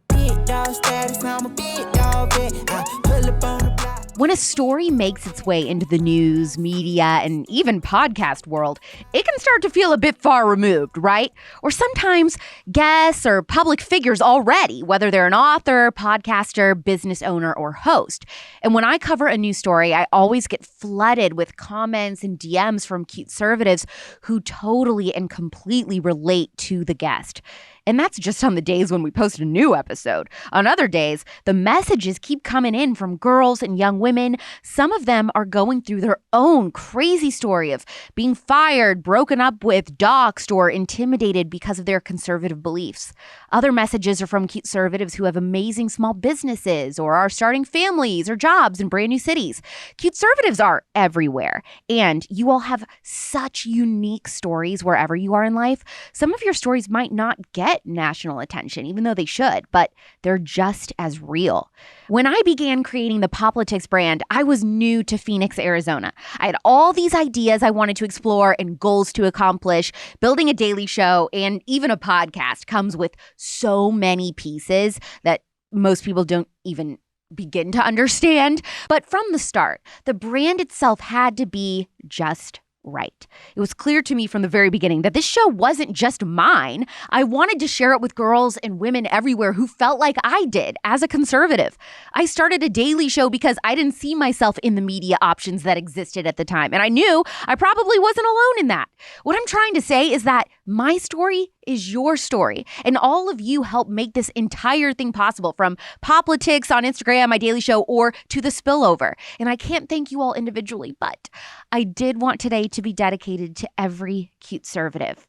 Big dog status, I'm a big dog, I pull up on the block. When a story makes its way into the news, media, and even podcast world, it can start to feel a bit far removed, right? Or sometimes guests or public figures already, whether they're an author, podcaster, business owner, or host. And when I cover a new story, I always get flooded with comments and DMs from Cuteservatives who totally and completely relate to the guest. And that's just on the days when we post a new episode. On other days, the messages keep coming in from girls and young women. Some of them are going through their own crazy story of being fired, broken up with, doxxed, or intimidated because of their conservative beliefs. Other messages are from Cuteservatives who have amazing small businesses or are starting families or jobs in brand new cities. Cuteservatives are everywhere, and you all have such unique stories wherever you are in life. Some of your stories might not get national attention, even though they should, but they're just as real. When I began creating the POPlitics brand, I was new to Phoenix, Arizona. I had all these ideas I wanted to explore and goals to accomplish. Building a daily show and even a podcast comes with so many pieces that most people don't even begin to understand. But from the start, the brand itself had to be just right. It was clear to me from the very beginning that this show wasn't just mine. I wanted to share it with girls and women everywhere who felt like I did as a conservative. I started a daily show because I didn't see myself in the media options that existed at the time. And I knew I probably wasn't alone in that. What I'm trying to say is that my story is your story. And all of you help make this entire thing possible, from POPlitics on Instagram, my daily show, or to the Spillover. And I can't thank you all individually, but I did want today to be dedicated to every Cuteservative.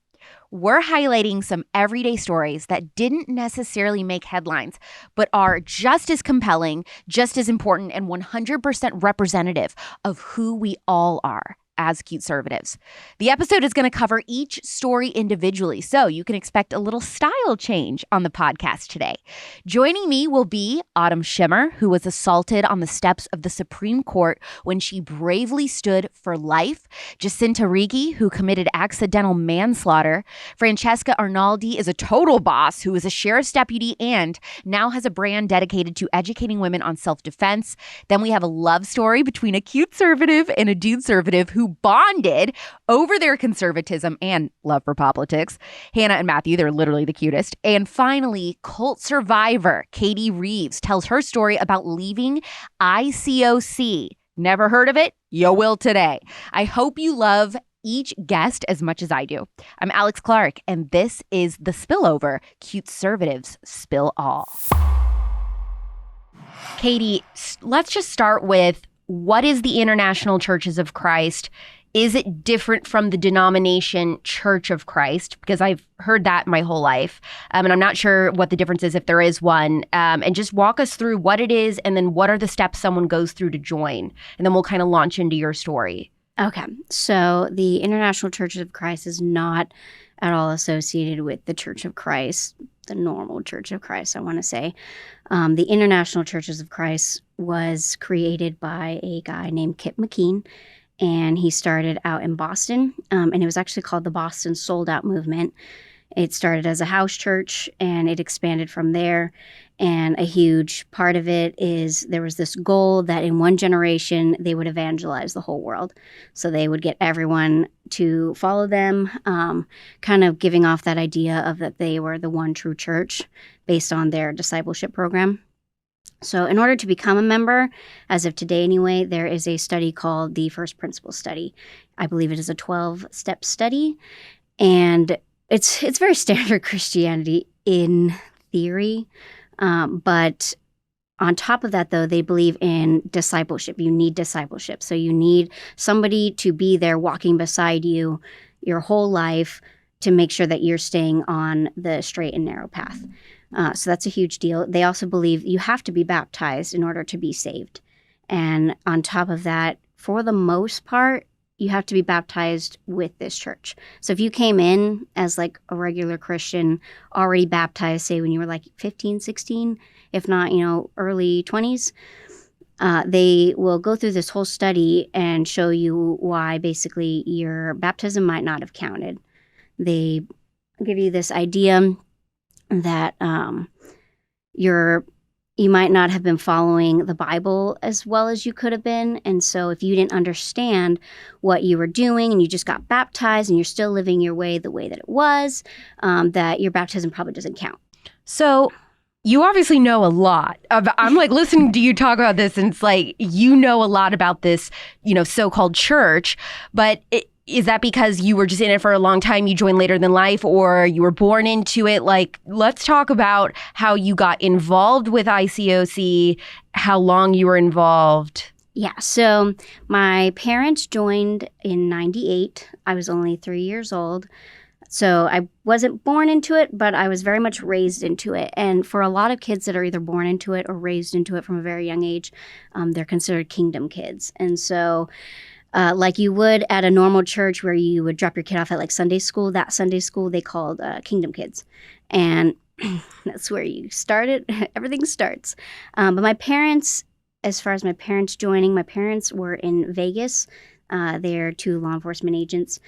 We're highlighting some everyday stories that didn't necessarily make headlines, but are just as compelling, just as important, and 100% representative of who we all are as Cuteservatives. The episode is going to cover each story individually, so you can expect a little style change on the podcast today. Joining me will be Autumn Schimmer, who was assaulted on the steps of the Supreme Court when she bravely stood for life. Jacinta Rigi, who committed accidental manslaughter. Francesca Arnoldi is a total boss who is a sheriff's deputy and now has a brand dedicated to educating women on self-defense. Then we have a love story between a Cuteservative and a Dudeservative who bonded over their conservatism and love for POPlitics. Hannah and Matthew, they're literally the cutest. And finally, cult survivor Katie Reeves tells her story about leaving ICOC. Never heard of it? You will today. I hope you love each guest as much as I do. I'm Alex Clark, and this is The Spillover, Cuteservatives Spill All. Katie, let's just start with, what is the International Churches of Christ? Is it different from the denomination Church of Christ? Because I've heard that my whole life. And I'm not sure what the difference is, if there is one. And just walk us through what it is, and then what are the steps someone goes through to join? And then we'll kind of launch into your story. Okay. So the International Churches of Christ is not at all associated with the Church of Christ, the normal Church of Christ, I want to say. The International Churches of Christ was created by a guy named Kip McKean, and he started out in Boston, and it was actually called the Boston Sold Out Movement. It started as a house church, and it expanded from there. And a huge part of it is there was this goal that in one generation, they would evangelize the whole world. So they would get everyone to follow them, kind of giving off that idea of that they were the one true church based on their discipleship program. So in order to become a member, as of today anyway, there is a study called the First Principles Study. I believe it is a 12-step study. And it's very standard Christianity in theory. But on top of that, though, they believe in discipleship. You need discipleship. So you need somebody to be there walking beside you your whole life to make sure that you're staying on the straight and narrow path. So that's a huge deal. They also believe you have to be baptized in order to be saved. And on top of that, for the most part, you have to be baptized with this church. So if you came in as like a regular Christian, already baptized, say when you were like 15, 16, if not, early 20s, they will go through this whole study and show you why basically your baptism might not have counted. They give you this idea that you might not have been following the Bible as well as you could have been. And so if you didn't understand what you were doing and you just got baptized and you're still living your way the way that it was, that your baptism probably doesn't count. So you obviously know a lot. I'm like listening to you talk about this, and it's like you know a lot about this, so-called church. But is that because you were just in it for a long time, you joined later than life, or you were born into it? Like, let's talk about how you got involved with ICOC, how long you were involved. Yeah, so my parents joined in 98. I was only 3 years old. So I wasn't born into it, but I was very much raised into it. And for a lot of kids that are either born into it or raised into it from a very young age, they're considered kingdom kids. And so like you would at a normal church where you would drop your kid off at like Sunday school, that Sunday school they called kingdom kids. And that's where you started. Everything starts. But my parents, as far as my parents joining, my parents were in Vegas. They're 2 law enforcement agents.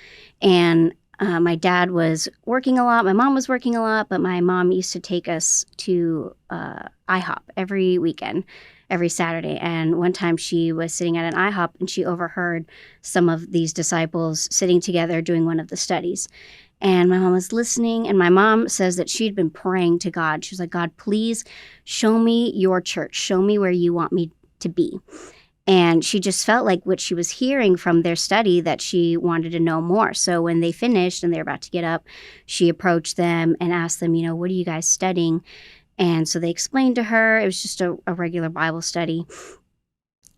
And my dad was working a lot. My mom was working a lot, but my mom used to take us to IHOP every weekend, every Saturday. And one time she was sitting at an IHOP and she overheard some of these disciples sitting together doing one of the studies. And my mom was listening, and my mom says that she'd been praying to God. She was like, God, please show me your church. Show me where you want me to be. And she just felt like what she was hearing from their study that she wanted to know more. So when they finished and they were about to get up, she approached them and asked them, what are you guys studying? And so they explained to her. It was just a regular Bible study.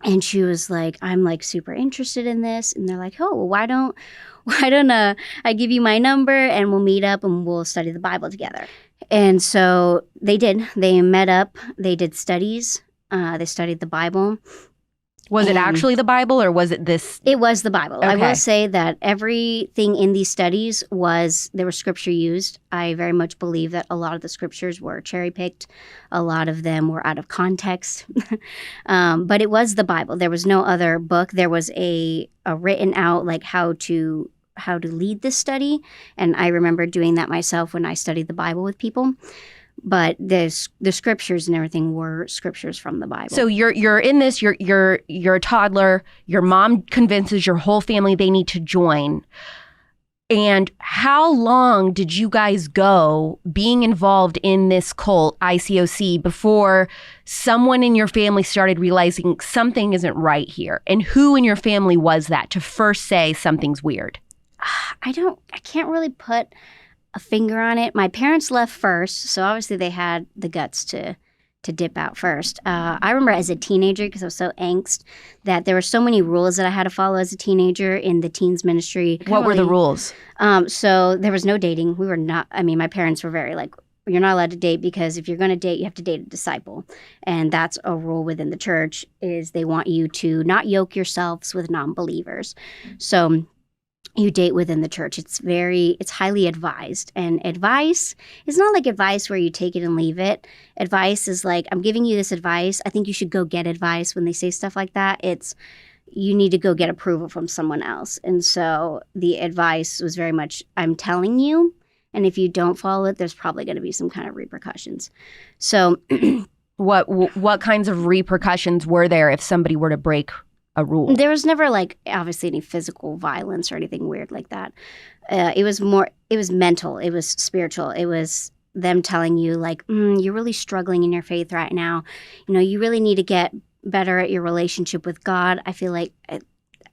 And she was like, I'm like super interested in this. And they're like, oh, well, why don't I give you my number and we'll meet up and we'll study the Bible together. And so they did. They met up. They did studies. They studied the Bible. Was it actually the Bible, or was it this? It was the Bible. Okay. I will say that everything in these studies there was scripture used. I very much believe that a lot of the scriptures were cherry-picked. A lot of them were out of context. But it was the Bible. There was no other book. There was a written out, like how to lead this study. And I remember doing that myself when I studied the Bible with people. But the scriptures and everything were scriptures from the Bible. So you're in this. You're a toddler. Your mom convinces your whole family they need to join. And how long did you guys go being involved in this cult, ICOC, before someone in your family started realizing something isn't right here? And who in your family was that to first say something's weird? I can't really put a finger on it. My parents left first, so obviously they had the guts to dip out first. I remember as a teenager, because I was so angst, that there were so many rules that I had to follow as a teenager in the teens ministry. What were the rules? So there was no dating. We were not, my parents were very like, you're not allowed to date, because if you're going to date, you have to date a disciple. And that's a rule within the church, is they want you to not yoke yourselves with non-believers. So you date within the church. It's highly advised. And advice is not like advice where you take it and leave it. Advice is like, I'm giving you this advice. I think you should go get advice. When they say stuff like that, it's you need to go get approval from someone else. And so the advice was very much, I'm telling you, and if you don't follow it, there's probably going to be some kind of repercussions. So what kinds of repercussions were there if somebody were to break a rule? There was never like obviously any physical violence or anything weird like that. It was mental. It was spiritual. It was them telling you like, you're really struggling in your faith right now. You really need to get better at your relationship with God. I feel like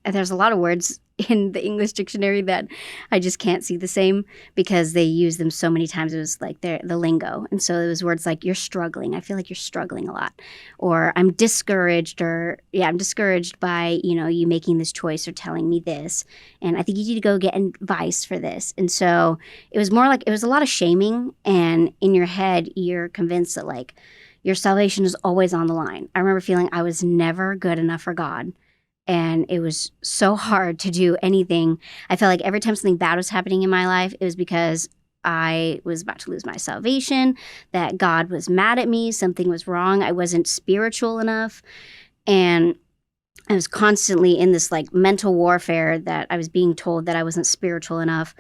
there's a lot of words in the English dictionary that I just can't see the same, because they use them so many times. It was like the lingo. And so it was words like, you're struggling. I feel like you're struggling a lot. Or I'm discouraged, I'm discouraged by, you making this choice or telling me this. And I think you need to go get advice for this. And so it was more like, it was a lot of shaming. And in your head, you're convinced that like your salvation is always on the line. I remember feeling I was never good enough for God. And it was so hard to do anything. I felt like every time something bad was happening in my life, it was because I was about to lose my salvation, that God was mad at me, something was wrong, I wasn't spiritual enough. And I was constantly in this like mental warfare that I was being told that I wasn't spiritual enough.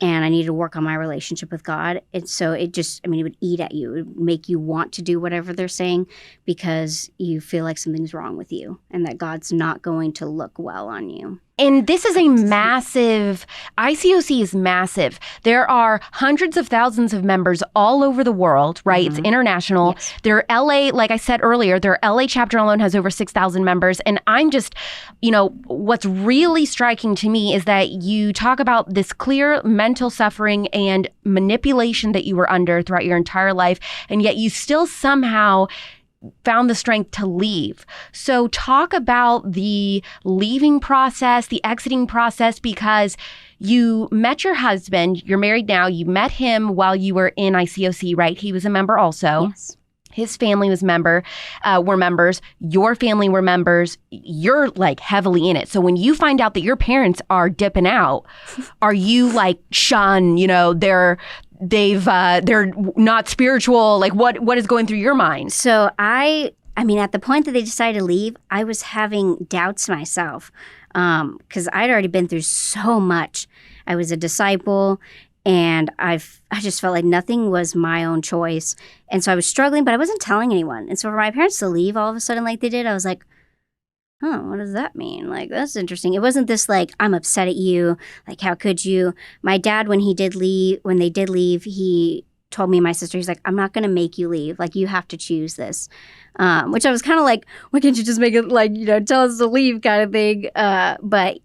and I needed to work on my relationship with God. And so it would eat at you. It would make you want to do whatever they're saying because you feel like something's wrong with you and that God's not going to look well on you. And this is a massive, ICOC is massive. There are hundreds of thousands of members all over the world, right? It's international. Yes. Their LA, like I said earlier, their LA chapter alone has over 6,000 members. And I'm just, what's really striking to me is that you talk about this clear mental suffering and manipulation that you were under throughout your entire life, and yet you still somehow found the strength to leave. So talk about the leaving process, the exiting process, because you met your husband, you're married now, you met him while you were in ICOC, right? He was a member also. Yes. His family were members, your family were members, you're like heavily in it. So when you find out that your parents are dipping out, are you like, Sean, they're not spiritual? Like what is going through your mind? So I mean, at the point that they decided to leave, I was having doubts myself because I'd already been through so much. I was a disciple, and I just felt like nothing was my own choice. And so I was struggling, but I wasn't telling anyone. And so for my parents to leave all of a sudden like they did, I was like, oh, what does that mean? Like, that's interesting. It wasn't this like, I'm upset at you. Like, how could you? My dad, when they did leave, he told me and my sister, he's like, I'm not going to make you leave. Like, you have to choose this. Which I was kind of like, why can't you just make it like, tell us to leave kind of thing. But,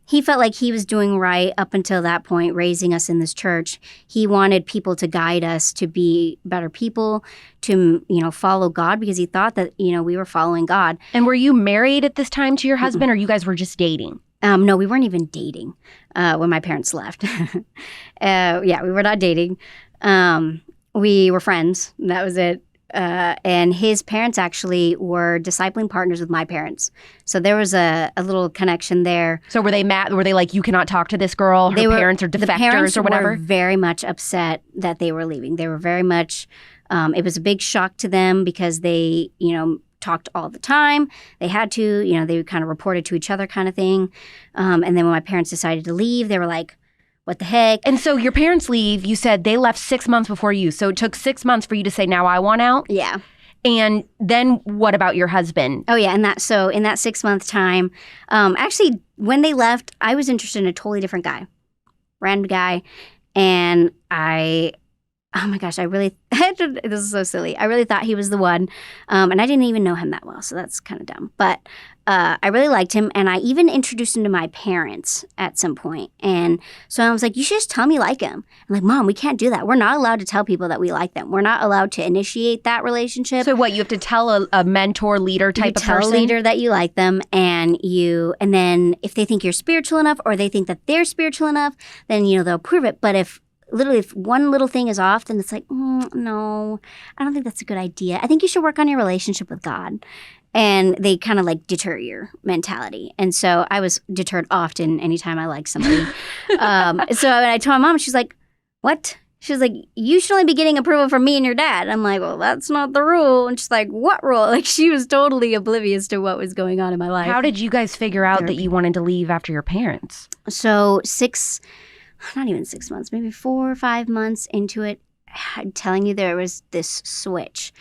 he felt like he was doing right up until that point, raising us in this church. He wanted people to guide us to be better people, to, follow God, because he thought that, we were following God. And were you married at this time to your husband, or you guys were just dating? No, we weren't even dating when my parents left. We were not dating. We were friends. And that was it. And his parents actually were discipling partners with my parents. So there was a little connection there. So were they mad? Were they like, you cannot talk to this girl? Her parents are defectors the parents or whatever? Were very much upset that they were leaving. They were very much, it was a big shock to them because they, talked all the time. They had to, they kind of reported to each other kind of thing. And then when my parents decided to leave, they were like, what the heck? And so your parents leave, you said they left 6 months before you. So it took 6 months for you to say, now I want out? Yeah. And then what about your husband? Oh, yeah. In that 6-month time, actually, when they left, I was interested in a totally different guy, random guy. And oh my gosh, this is so silly. I really thought he was the one. And I didn't even know him that well, so that's kind of dumb. But I really liked him, and I even introduced him to my parents at some point. And so I was like, you should just tell me you like him. I'm like, Mom, we can't do that. We're not allowed to tell people that we like them. We're not allowed to initiate that relationship. So what, you have to tell a mentor, leader type of person? Tell a leader that you like them, and then if they think you're spiritual enough or they think that they're spiritual enough, then, they'll prove it. But if one little thing is off, then it's like, no, I don't think that's a good idea. I think you should work on your relationship with God. And they kind of like deter your mentality. And so I was deterred often anytime I liked somebody. So when I told my mom, she's like, what? She was like, you should only be getting approval from me and your dad. I'm like, well, that's not the rule. And she's like, what rule? Like, she was totally oblivious to what was going on in my life. How did you guys figure out that you wanted to leave after your parents? So not even 6 months, maybe 4 or 5 months into it, I'm telling you, there was this switch.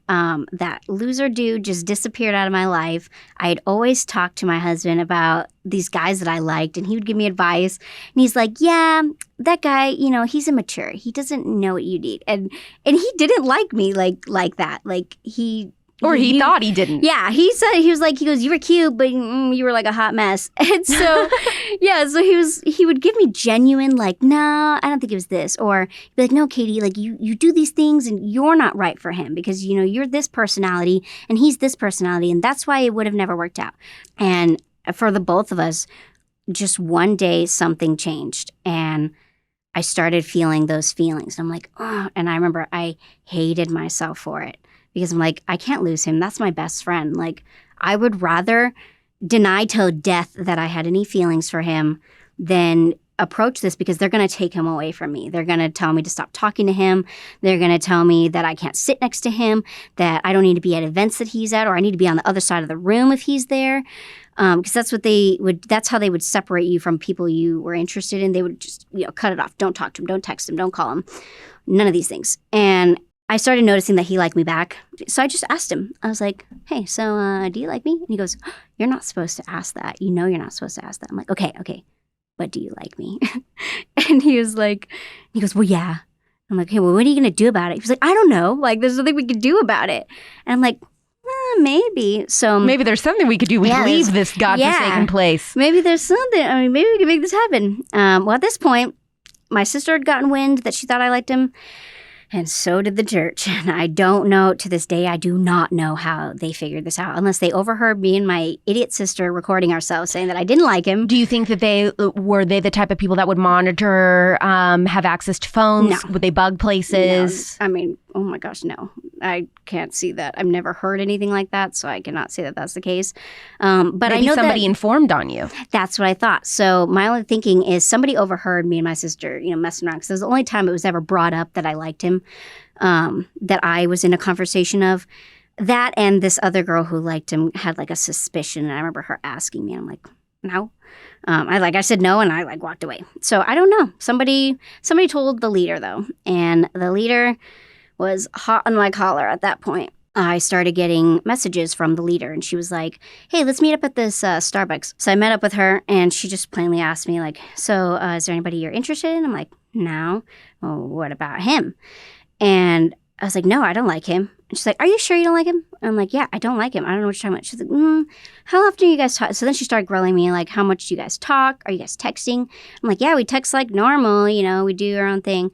That loser dude just disappeared out of my life. I had always talked to my husband about these guys that I liked, and he would give me advice. And he's like, yeah, that guy, he's immature. He doesn't know what you need. And he didn't like me like that. Like he thought he didn't. Yeah, he goes, you were cute, but you were like a hot mess. And so, yeah, so he would give me genuine, like, nah, I don't think it was this. Or he'd be like, no, Katie, like you do these things and you're not right for him because, you're this personality and he's this personality. And that's why it would have never worked out. And for the both of us, just one day something changed. And I started feeling those feelings. I'm like, oh, and I remember I hated myself for it. Because I'm like, I can't lose him. That's my best friend. Like, I would rather deny till death that I had any feelings for him than approach this because they're going to take him away from me. They're going to tell me to stop talking to him. They're going to tell me that I can't sit next to him, that I don't need to be at events that he's at, or I need to be on the other side of the room if he's there. Because that's how they would separate you from people you were interested in. They would just, cut it off. Don't talk to him. Don't text him. Don't call him. None of these things. And I started noticing that he liked me back. So I just asked him. I was like, hey, so do you like me? And he goes, you're not supposed to ask that. You're not supposed to ask that. I'm like, okay. But do you like me? And he goes, well, yeah. I'm like, hey, well, what are you going to do about it? He was like, I don't know. Like, there's nothing we can do about it. And I'm like, maybe. So maybe there's something we could do. We leave this godforsaken place. Maybe there's something. I mean, maybe we can make this happen. Well, at this point, my sister had gotten wind that she thought I liked him. And so did the church. And I don't know, to this day, I do not know how they figured this out, unless they overheard me and my idiot sister recording ourselves saying that I didn't like him. Do you think that they the type of people that would monitor, have access to phones? No. Would they bug places? No. I mean, oh my gosh, no. I can't see that. I've never heard anything like that, so I cannot say that that's the case. But maybe I know somebody informed on you. That's what I thought. So my only thinking is somebody overheard me and my sister, messing around. Because it was the only time it was ever brought up that I liked him, that I was in a conversation of. That and this other girl who liked him had like a suspicion, and I remember her asking me, and I'm like, no. I said no, and I walked away. So I don't know. Somebody told the leader though, and the leader was hot on my collar at that point. I started getting messages from the leader, and she was like, hey, let's meet up at this Starbucks. So I met up with her, and she just plainly asked me, like, so is there anybody you're interested in? I'm like, no. Well, what about him? And I was like, no, I don't like him. And she's like, are you sure you don't like him? I'm like, yeah, I don't like him. I don't know what you're talking about. She's like, how often do you guys talk? So then she started grilling me, like, how much do you guys talk? Are you guys texting? I'm like, yeah, we text like normal. We do our own thing.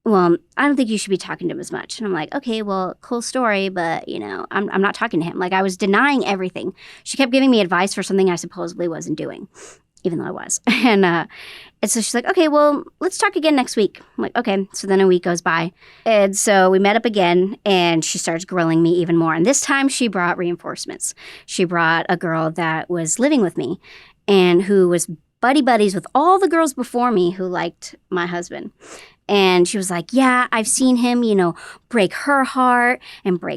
Well, I don't think you should be talking to him as much. And I'm like, okay, well, cool story, but, I'm not talking to him. Like, I was denying everything. She kept giving me advice for something I supposedly wasn't doing, even though I was. And so she's like, okay, well, let's talk again next week. I'm like, okay. So then a week goes by. And so we met up again, and she starts grilling me even more. And this time she brought reinforcements. She brought a girl that was living with me and who was buddies with all the girls before me who liked my husband. And she was like, yeah, I've seen him, break her heart. And, he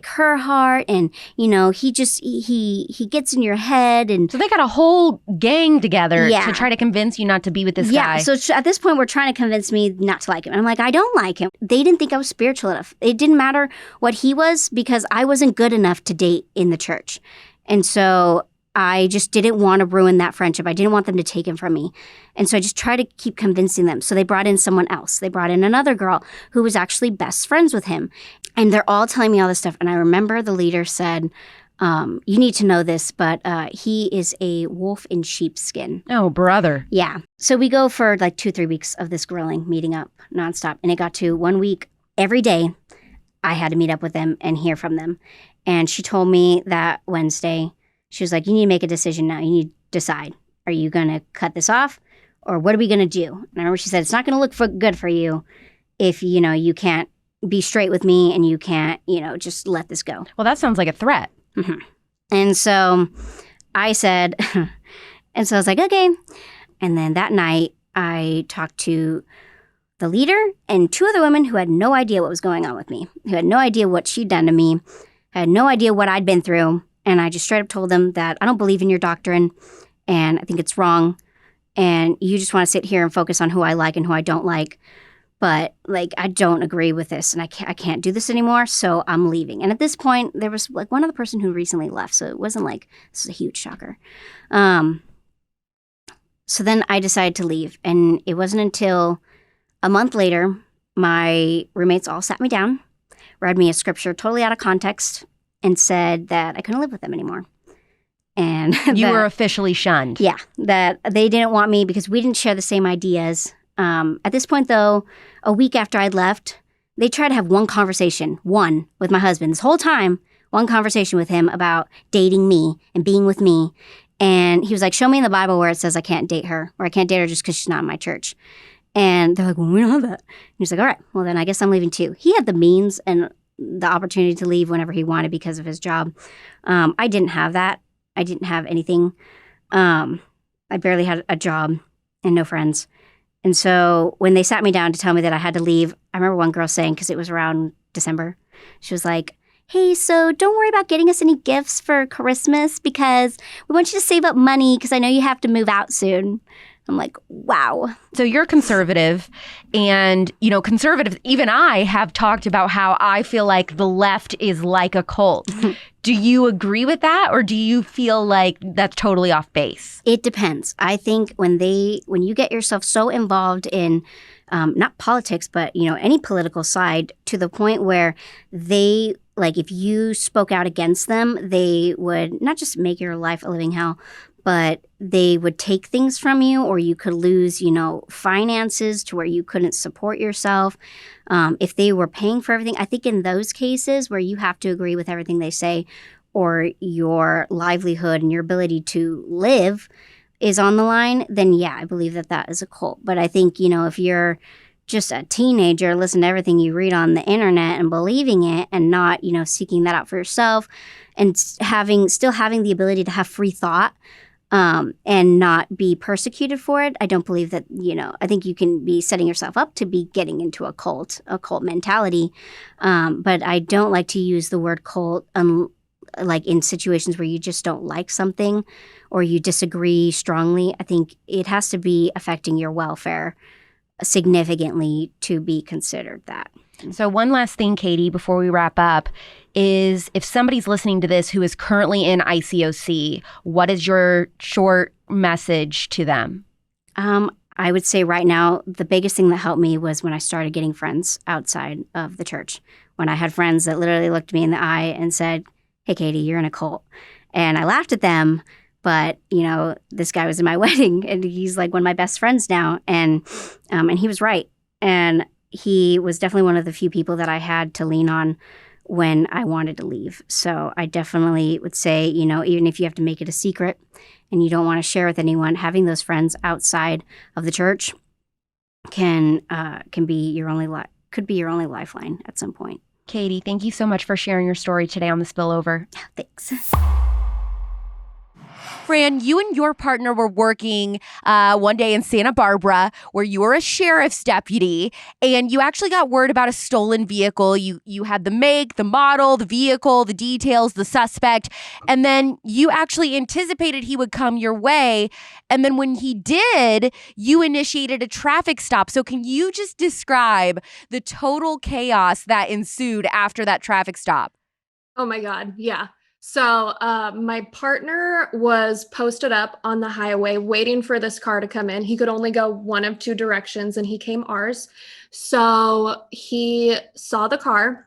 gets in your head. And so they got a whole gang together to try to convince you not to be with this guy. Yeah, so at this point, we're trying to convince me not to like him. And I'm like, I don't like him. They didn't think I was spiritual enough. It didn't matter what he was because I wasn't good enough to date in the church. And so I just didn't want to ruin that friendship. I didn't want them to take him from me. And so I just tried to keep convincing them. So they brought in someone else. They brought in another girl who was actually best friends with him. And they're all telling me all this stuff. And I remember the leader said, you need to know this, but he is a wolf in sheepskin. Oh, brother. Yeah. So we go for like 2-3 weeks of this grilling, meeting up nonstop. And it got to 1 week every day. I had to meet up with them and hear from them. And she told me that Wednesday, she was like, you need to make a decision now. You need to decide. Are you going to cut this off? Or what are we going to do? And I remember she said, it's not going to look good for you if, you can't be straight with me and you can't, just let this go. Well, that sounds like a threat. Mm-hmm. And so I said, and so I was like, okay. And then that night I talked to the leader and 2 other women who had no idea what was going on with me, who had no idea what she'd done to me, had no idea what I'd been through. And I just straight up told them that I don't believe in your doctrine and I think it's wrong. And you just want to sit here and focus on who I like and who I don't like. But like, I don't agree with this and I can't do this anymore. So I'm leaving. And at this point, there was like one other person who recently left. So it wasn't like, this is a huge shocker. So then I decided to leave. And it wasn't until a month later, my roommates all sat me down, read me a scripture totally out of context, and said that I couldn't live with them anymore. And you were officially shunned. Yeah, that they didn't want me because we didn't share the same ideas. At this point, though, a week after I'd left, they tried to have one conversation with my husband. This whole time, one conversation with him about dating me and being with me. And he was like, show me in the Bible where it says I can't date her or I can't date her just because she's not in my church. And they're like, well, we don't have that. And he's like, all right, well, then I guess I'm leaving too. He had the means and the opportunity to leave whenever he wanted because of his job. I didn't have that. I didn't have anything. I barely had a job and no friends. And so when they sat me down to tell me that I had to leave, I remember one girl saying, because it was around December, she was like, hey, so don't worry about getting us any gifts for Christmas because we want you to save up money because I know you have to move out soon. I'm like, wow. So you're conservative, and, conservatives, even I have talked about how I feel like the left is like a cult. Do you agree with that, or do you feel like that's totally off base? It depends. I think when you get yourself so involved in not politics, but, any political side to the point where they, like, if you spoke out against them, they would not just make your life a living hell, but they would take things from you, or you could lose, finances to where you couldn't support yourself. If they were paying for everything, I think in those cases where you have to agree with everything they say, or your livelihood and your ability to live is on the line, then yeah, I believe that is a cult. But I think, if you're just a teenager, listen to everything you read on the internet and believing it and not, seeking that out for yourself and still having the ability to have free thought, and not be persecuted for it, I don't believe that, I think you can be setting yourself up to be getting into a cult mentality. But I don't like to use the word cult like in situations where you just don't like something or you disagree strongly. I think it has to be affecting your welfare significantly to be considered that. So one last thing, Katie, before we wrap up, is if somebody's listening to this who is currently in ICOC, what is your short message to them? I would say right now, the biggest thing that helped me was when I started getting friends outside of the church. When I had friends that literally looked me in the eye and said, hey, Katie, you're in a cult. And I laughed at them. But, this guy was in my wedding and he's like one of my best friends now. And he was right. And he was definitely one of the few people that I had to lean on when I wanted to leave. So I definitely would say, even if you have to make it a secret and you don't want to share with anyone, having those friends outside of the church can be your only could be your only lifeline at some point. Katie, thank you so much for sharing your story today on The Spillover. Thanks. Fran, you and your partner were working one day in Santa Barbara where you were a sheriff's deputy, and you actually got word about a stolen vehicle. You had the make, the model, the vehicle, the details, the suspect, and then you actually anticipated he would come your way. And then when he did, you initiated a traffic stop. So can you just describe the total chaos that ensued after that traffic stop? Oh my God, yeah. So my partner was posted up on the highway waiting for this car to come in. He could only go one of two directions and he came ours. So he saw the car.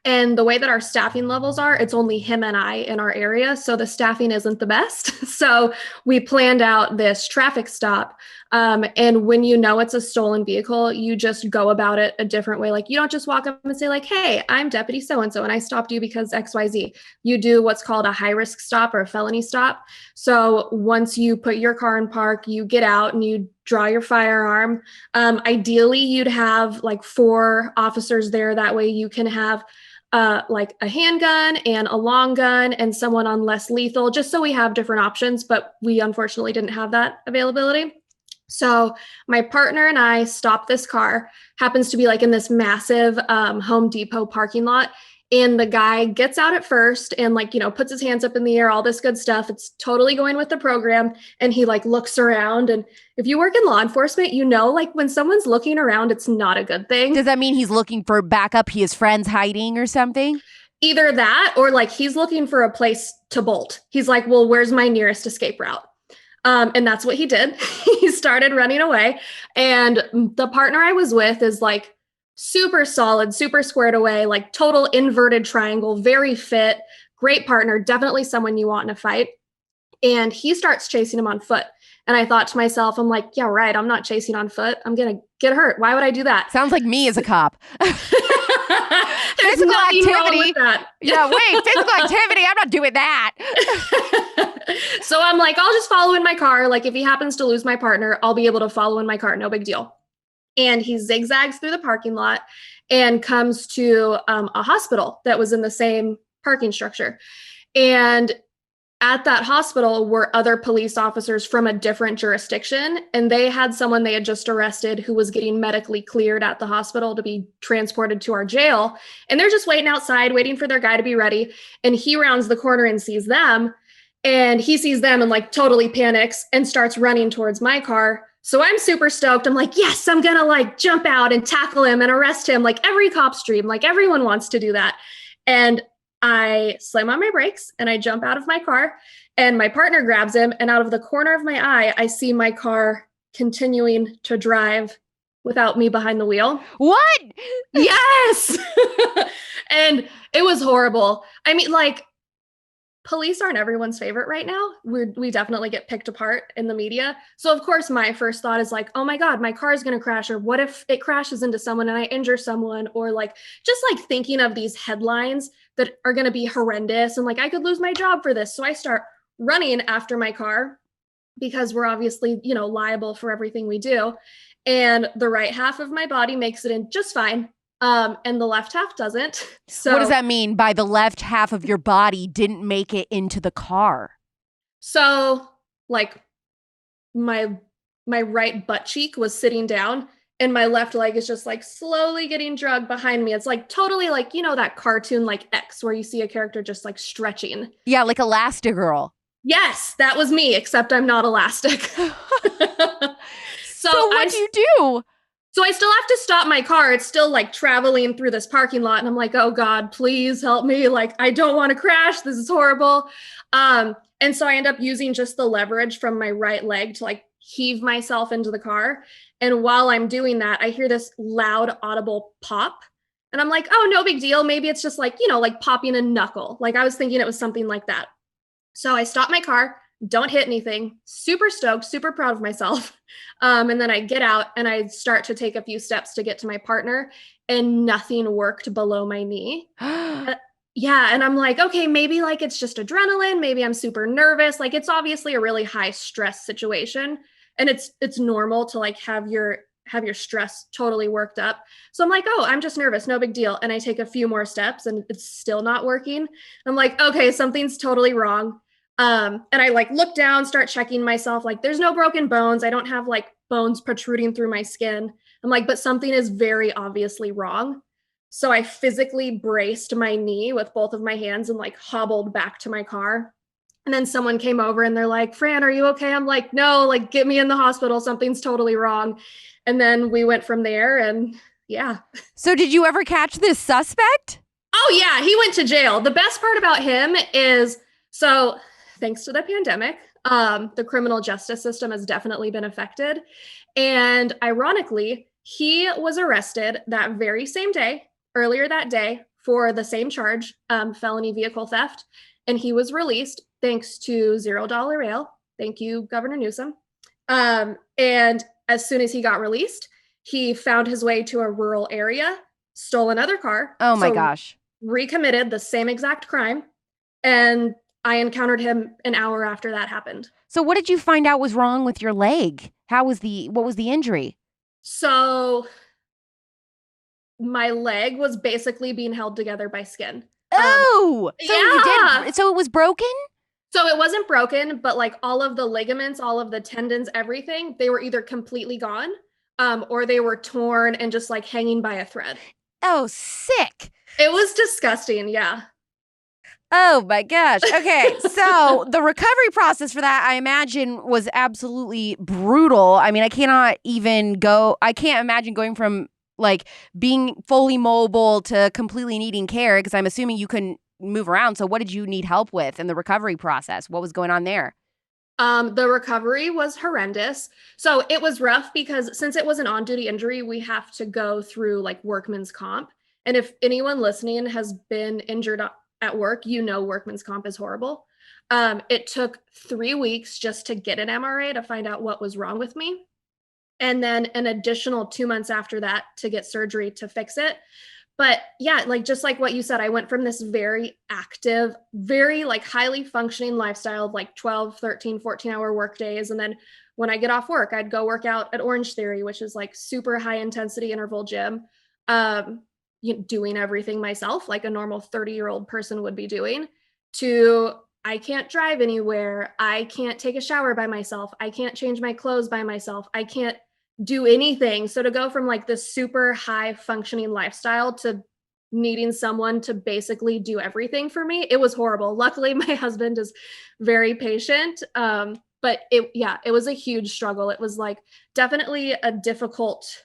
And the way that our staffing levels are, it's only him and I in our area. So the staffing isn't the best. So we planned out this traffic stop. And when it's a stolen vehicle, you just go about it a different way. Like, you don't just walk up and say like, hey, I'm Deputy so-and-so and I stopped you because XYZ. You do what's called a high-risk stop or a felony stop. So once you put your car in park, you get out and you draw your firearm. Ideally, you'd have like 4 officers there. That way you can have like a handgun and a long gun and someone on less lethal, just so we have different options, but we unfortunately didn't have that availability. So my partner and I stopped this car, happens to be like in this massive Home Depot parking lot. And the guy gets out at first and puts his hands up in the air, all this good stuff. It's totally going with the program. And he looks around. And if you work in law enforcement, when someone's looking around, it's not a good thing. Does that mean he's looking for backup? His friend's hiding or something? Either that or he's looking for a place to bolt. He's like, well, where's my nearest escape route? And that's what he did. He started running away. And the partner I was with is super solid, super squared away, total inverted triangle, very fit, great partner, definitely someone you want in a fight. And he starts chasing him on foot. And I thought to myself, I'm like, yeah, right. I'm not chasing on foot. I'm going to get hurt. Why would I do that? Sounds like me as a cop. Physical activity. Yeah, wait, physical activity. I'm not doing that. So I'm like, I'll just follow in my car. If he happens to lose my partner, I'll be able to follow in my car. No big deal. And he zigzags through the parking lot and comes to a hospital that was in the same parking structure. And at that hospital were other police officers from a different jurisdiction, and they had someone they had just arrested who was getting medically cleared at the hospital to be transported to our jail. And they're just waiting outside, waiting for their guy to be ready. And he rounds the corner and sees them. And he sees them and like totally panics and starts running towards my car. So I'm super stoked. I'm like, yes, I'm going to like jump out and tackle him and arrest him. Like every cop's dream, like everyone wants to do that. And I slam on my brakes and I jump out of my car, and my partner grabs him. And out of the corner of my eye, I see my car continuing to drive without me behind the wheel. What? Yes. And it was horrible. I mean, like, police aren't everyone's favorite right now. We definitely get picked apart in the media. So of course, my first thought is like, oh my God, my car is going to crash. Or what if it crashes into someone and I injure someone? Or like, just like thinking of these headlines that are going to be horrendous. And like, I could lose my job for this. So I start running after my car because we're obviously, liable for everything we do. And the right half of my body makes it in just fine. And the left half doesn't. So what does that mean by the left half of your body didn't make it into the car? So like my right butt cheek was sitting down and my left leg is just like slowly getting dragged behind me. It's like totally like, that cartoon like X where you see a character just like stretching. Yeah, like Elastigirl. Yes, that was me, except I'm not elastic. So what do you do? So I still have to stop my car. It's still like traveling through this parking lot. And I'm like, oh God, please help me. Like, I don't want to crash. This is horrible. And so I end up using just the leverage from my right leg to like heave myself into the car. And while I'm doing that, I hear this loud audible pop. And I'm like, oh, no big deal. Maybe it's just like, like popping a knuckle. Like I was thinking it was something like that. So I stop my car, don't hit anything, super stoked, super proud of myself. And then I get out and I start to take a few steps to get to my partner, and nothing worked below my knee. Yeah. And I'm like, okay, maybe like it's just adrenaline. Maybe I'm super nervous. Like it's obviously a really high stress situation. And it's normal to like have your stress totally worked up. So I'm like, oh, I'm just nervous. No big deal. And I take a few more steps and it's still not working. I'm like, okay, something's totally wrong. And I like look down, start checking myself. Like there's no broken bones. I don't have like bones protruding through my skin. I'm like, but something is very obviously wrong. So I physically braced my knee with both of my hands and like hobbled back to my car. And then someone came over and they're like, Fran, are you okay? I'm like, no, like get me in the hospital. Something's totally wrong. And then we went from there and yeah. So did you ever catch this suspect? Oh yeah, he went to jail. The best part about him is, so thanks to the pandemic, the criminal justice system has definitely been affected. And ironically, he was arrested that very same day, earlier that day, for the same charge, felony vehicle theft. And he was released thanks to $0 bail. Thank you, Governor Newsom. And as soon as he got released, he found his way to a rural area, stole another car. Oh my gosh. Recommitted the same exact crime. And I encountered him an hour after that happened. So what did you find out was wrong with your leg? What was the injury? So my leg was basically being held together by skin. Oh, so yeah. So it was broken? So it wasn't broken, but like all of the ligaments, all of the tendons, everything, they were either completely gone, or they were torn and just like hanging by a thread. Oh, sick. It was disgusting. Yeah. Oh my gosh. Okay. So the recovery process for that, I imagine, was absolutely brutal. I mean, I can't imagine going from like being fully mobile to completely needing care, because I'm assuming you couldn't move around. So what did you need help with in the recovery process? What was going on there? The recovery was horrendous. So it was rough because since it was an on-duty injury, we have to go through like workman's comp. And if anyone listening has been injured at work, workman's comp is horrible. It took 3 weeks just to get an MRA to find out what was wrong with me. And then an additional 2 months after that to get surgery to fix it. But yeah, like just like what you said, I went from this very active, very like highly functioning lifestyle of like 12, 13, 14-hour work days. And then when I get off work, I'd go work out at Orange Theory, which is like super high intensity interval gym, doing everything myself, like a normal 30-year-old person would be doing, to I can't drive anywhere. I can't take a shower by myself. I can't change my clothes by myself. I can't do anything. So to go from like this super high functioning lifestyle to needing someone to basically do everything for me, it was horrible. Luckily, my husband is very patient. But it was a huge struggle. It was like definitely a difficult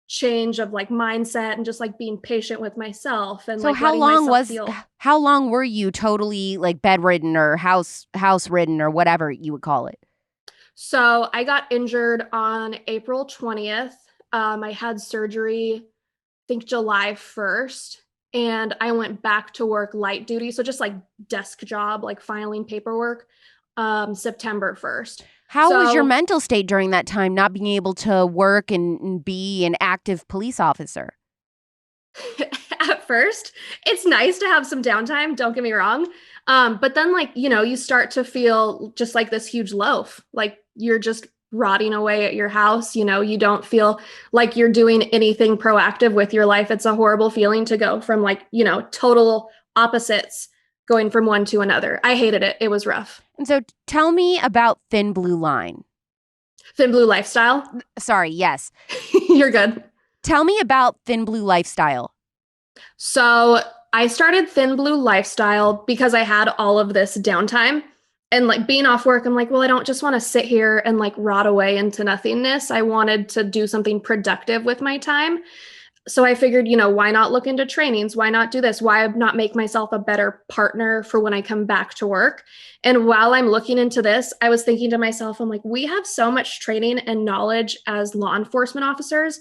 change of like mindset and just like being patient with myself and So like letting myself feel. how long were you totally like bedridden or house ridden or whatever you would call it? So I got injured on April 20th. I had surgery, I think July 1st, and I went back to work light duty. So just like desk job, like filing paperwork, September 1st. How was your mental state during that time, not being able to work and be an active police officer? At first, it's nice to have some downtime, don't get me wrong. But then like, you start to feel just like this huge loaf, like you're just rotting away at your house. You don't feel like you're doing anything proactive with your life. It's a horrible feeling to go from like, total opposites going from one to another. I hated it. It was rough. And so tell me about Thin Blue Line. Thin Blue Lifestyle? Sorry, yes. You're good. Tell me about Thin Blue Lifestyle. So I started Thin Blue Lifestyle because I had all of this downtime and like being off work. I'm like, well, I don't just want to sit here and like rot away into nothingness. I wanted to do something productive with my time. So I figured, why not look into trainings? Why not do this? Why not make myself a better partner for when I come back to work? And while I'm looking into this, I was thinking to myself, I'm like, we have so much training and knowledge as law enforcement officers.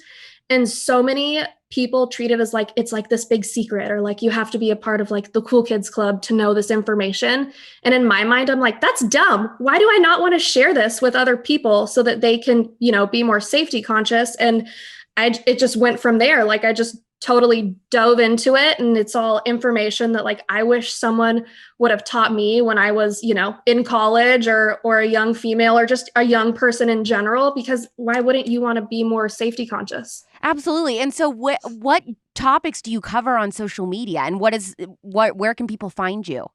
And so many people treat it as like, it's like this big secret, or like you have to be a part of like the cool kids club to know this information. And in my mind, I'm like, that's dumb. Why do I not want to share this with other people so that they can, be more safety conscious? And it just went from there. Like I just totally dove into it, and it's all information that like I wish someone would have taught me when I was, in college or a young female or just a young person in general, because why wouldn't you want to be more safety conscious? Absolutely. And so what topics do you cover on social media, and where can people find you?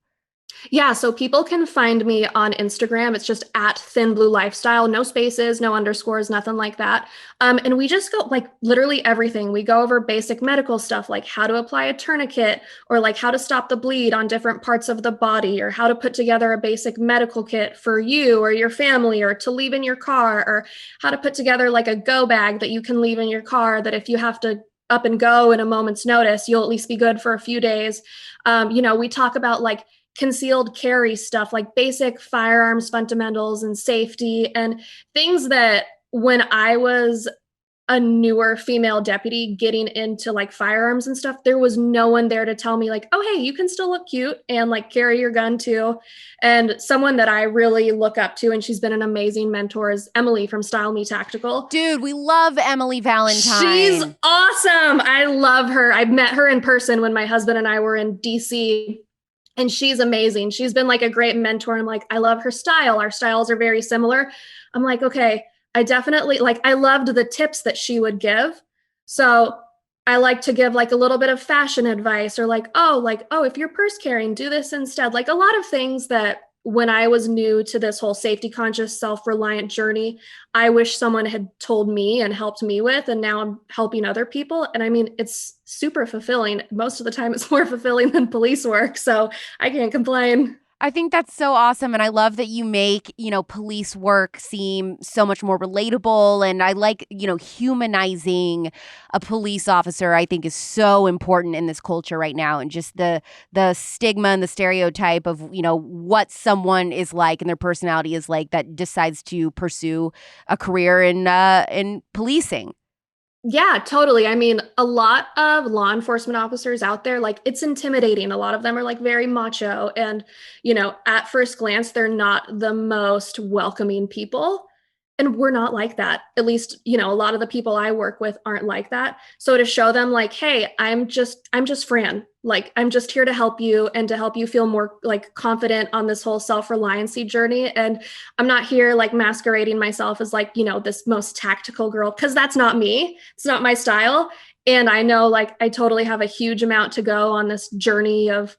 Yeah, so people can find me on Instagram. It's just at Thin Blue Lifestyle, no spaces, no underscores, nothing like that. And we just go like literally everything. We go over basic medical stuff, like how to apply a tourniquet, or like how to stop the bleed on different parts of the body, or how to put together a basic medical kit for you or your family, or to leave in your car, or how to put together like a go bag that you can leave in your car that if you have to up and go in a moment's notice, you'll at least be good for a few days. We talk about like concealed carry stuff, like basic firearms fundamentals and safety, and things that when I was a newer female deputy getting into like firearms and stuff, there was no one there to tell me like, oh, hey, you can still look cute and like carry your gun too. And someone that I really look up to, and she's been an amazing mentor, is Emily from Style Me Tactical. Dude, we love Emily Valentine. She's awesome. I love her. I met her in person when my husband and I were in DC. And she's amazing. She's been like a great mentor. I'm like, I love her style. Our styles are very similar. I'm like, okay, I definitely like, I loved the tips that she would give. So I like to give like a little bit of fashion advice, or like, oh, if you're purse carrying, do this instead. Like a lot of things that when I was new to this whole safety conscious, self-reliant journey, I wish someone had told me and helped me with, and now I'm helping other people. And I mean, it's super fulfilling. Most of the time it's more fulfilling than police work. So I can't complain. I think that's so awesome. And I love that you make, police work seem so much more relatable. And I like, humanizing a police officer, I think is so important in this culture right now. And just the stigma and the stereotype of, what someone is like and their personality is like that decides to pursue a career in policing. Yeah, totally. I mean, a lot of law enforcement officers out there, like it's intimidating. A lot of them are like very macho, and, at first glance, they're not the most welcoming people. And we're not like that. At least, a lot of the people I work with aren't like that. So to show them like, hey, I'm just Fran. Like, I'm just here to help you and to help you feel more like confident on this whole self-reliancy journey. And I'm not here like masquerading myself as like, this most tactical girl, because that's not me. It's not my style. And I know like I totally have a huge amount to go on this journey of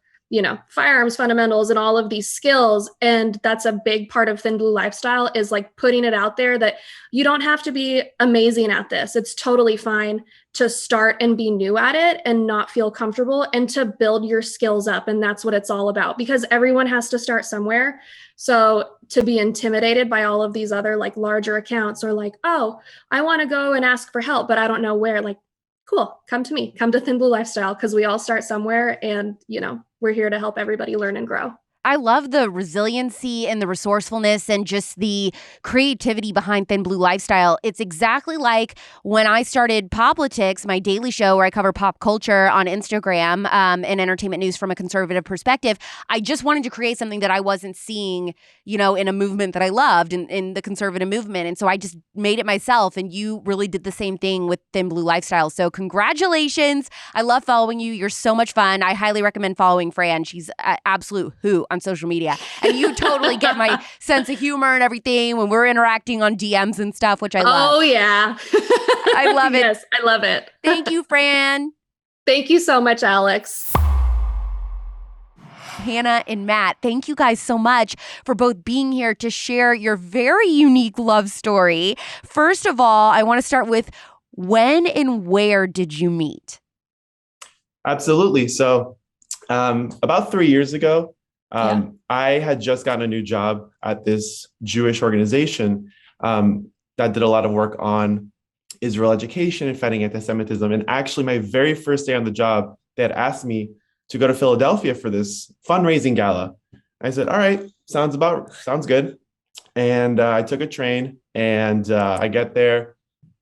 firearms fundamentals and all of these skills. And that's a big part of Thin Blue Lifestyle, is like putting it out there that you don't have to be amazing at this. It's totally fine to start and be new at it and not feel comfortable, and to build your skills up. And that's what it's all about, because everyone has to start somewhere. So to be intimidated by all of these other like larger accounts, or like, oh, I want to go and ask for help, but I don't know where, like, cool, come to me, come to Thin Blue Lifestyle, because we all start somewhere, and, we're here to help everybody learn and grow. I love the resiliency and the resourcefulness and just the creativity behind Thin Blue Lifestyle. It's exactly like when I started POPlitics, my daily show where I cover pop culture on Instagram and entertainment news from a conservative perspective. I just wanted to create something that I wasn't seeing, in a movement that I loved, in the conservative movement. And so I just made it myself. And you really did the same thing with Thin Blue Lifestyle. So congratulations. I love following you. You're so much fun. I highly recommend following Fran. She's an absolute hoot on social media. And you totally get my sense of humor and everything when we're interacting on DMs and stuff, which I love. Oh, yeah. I love it. Yes, I love it. Thank you, Fran. Thank you so much, Alex. Hannah and Matt, thank you guys so much for both being here to share your very unique love story. First of all, I want to start with, when and where did you meet? Absolutely. So about 3 years ago, I had just gotten a new job at this Jewish organization that did a lot of work on Israel education and fighting anti-Semitism. And actually, my very first day on the job, they had asked me to go to Philadelphia for this fundraising gala. I said, all right, sounds good. And I took a train, and I get there,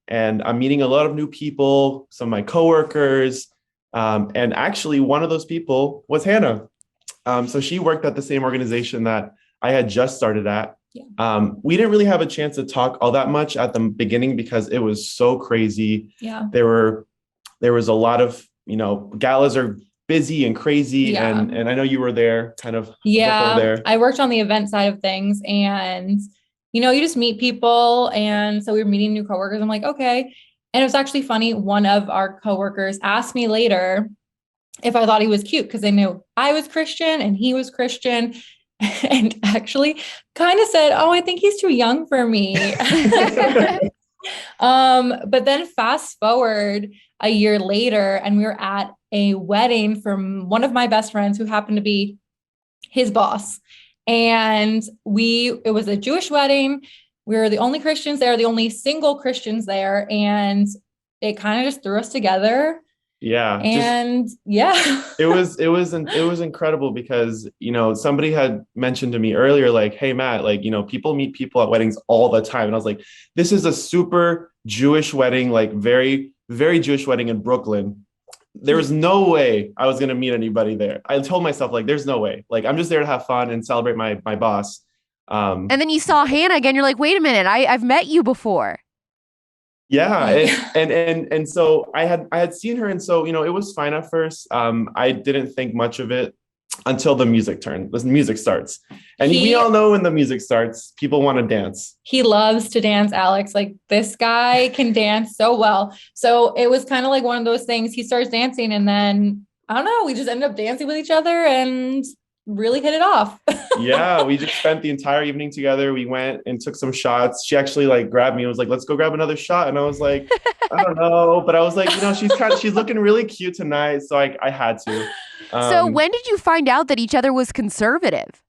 and I'm meeting a lot of new people, some of my coworkers. And actually, one of those people was Hannah. So she worked at the same organization that I had just started at. Yeah. We didn't really have a chance to talk all that much at the beginning because it was so crazy. Yeah. There was a lot of, galas are busy and crazy. Yeah. And I know you were there kind of before there. I worked on the event side of things, and, you just meet people. And so we were meeting new coworkers. I'm like, okay. And it was actually funny. One of our coworkers asked me later if I thought he was cute, because they knew I was Christian and he was Christian, and actually kind of said, oh, I think he's too young for me. But then fast forward a year later, and we were at a wedding from one of my best friends who happened to be his boss. And it was a Jewish wedding. We were the only Christians there, the only single Christians there. And it kind of just threw us together. Yeah. And it was incredible because, somebody had mentioned to me earlier, like, hey, Matt, like, people meet people at weddings all the time. And I was like, this is a super Jewish wedding, like very, very Jewish wedding in Brooklyn. There was no way I was going to meet anybody there. I told myself, like, there's no way. Like, I'm just there to have fun and celebrate my boss. And then you saw Hannah again. You're like, wait a minute, I've met you before. Yeah. And so I had seen her. And so, it was fine at first. I didn't think much of it until the music starts. And we all know when the music starts, people want to dance. He loves to dance, Alex. Like, this guy can dance so well. So it was kind of like one of those things. He starts dancing, and then, I don't know, we just ended up dancing with each other and really hit it off. Yeah, we just spent the entire evening together. We went and took some shots. She actually grabbed me and was like, let's go grab another shot. And I was like, I don't know. But I was like, she's looking really cute tonight. So I had to. So when did you find out that each other was conservative?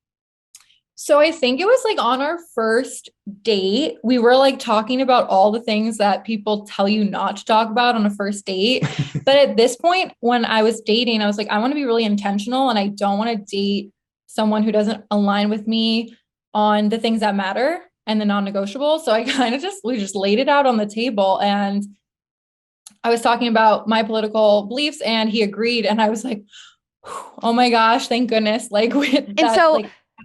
So I think it was on our first date. We were talking about all the things that people tell you not to talk about on a first date. But at this point, when I was dating, I was like, I want to be really intentional, and I don't want to date someone who doesn't align with me on the things that matter and the non-negotiable. So I kind of we just laid it out on the table, and I was talking about my political beliefs, and he agreed. And I was like, oh my gosh, thank goodness.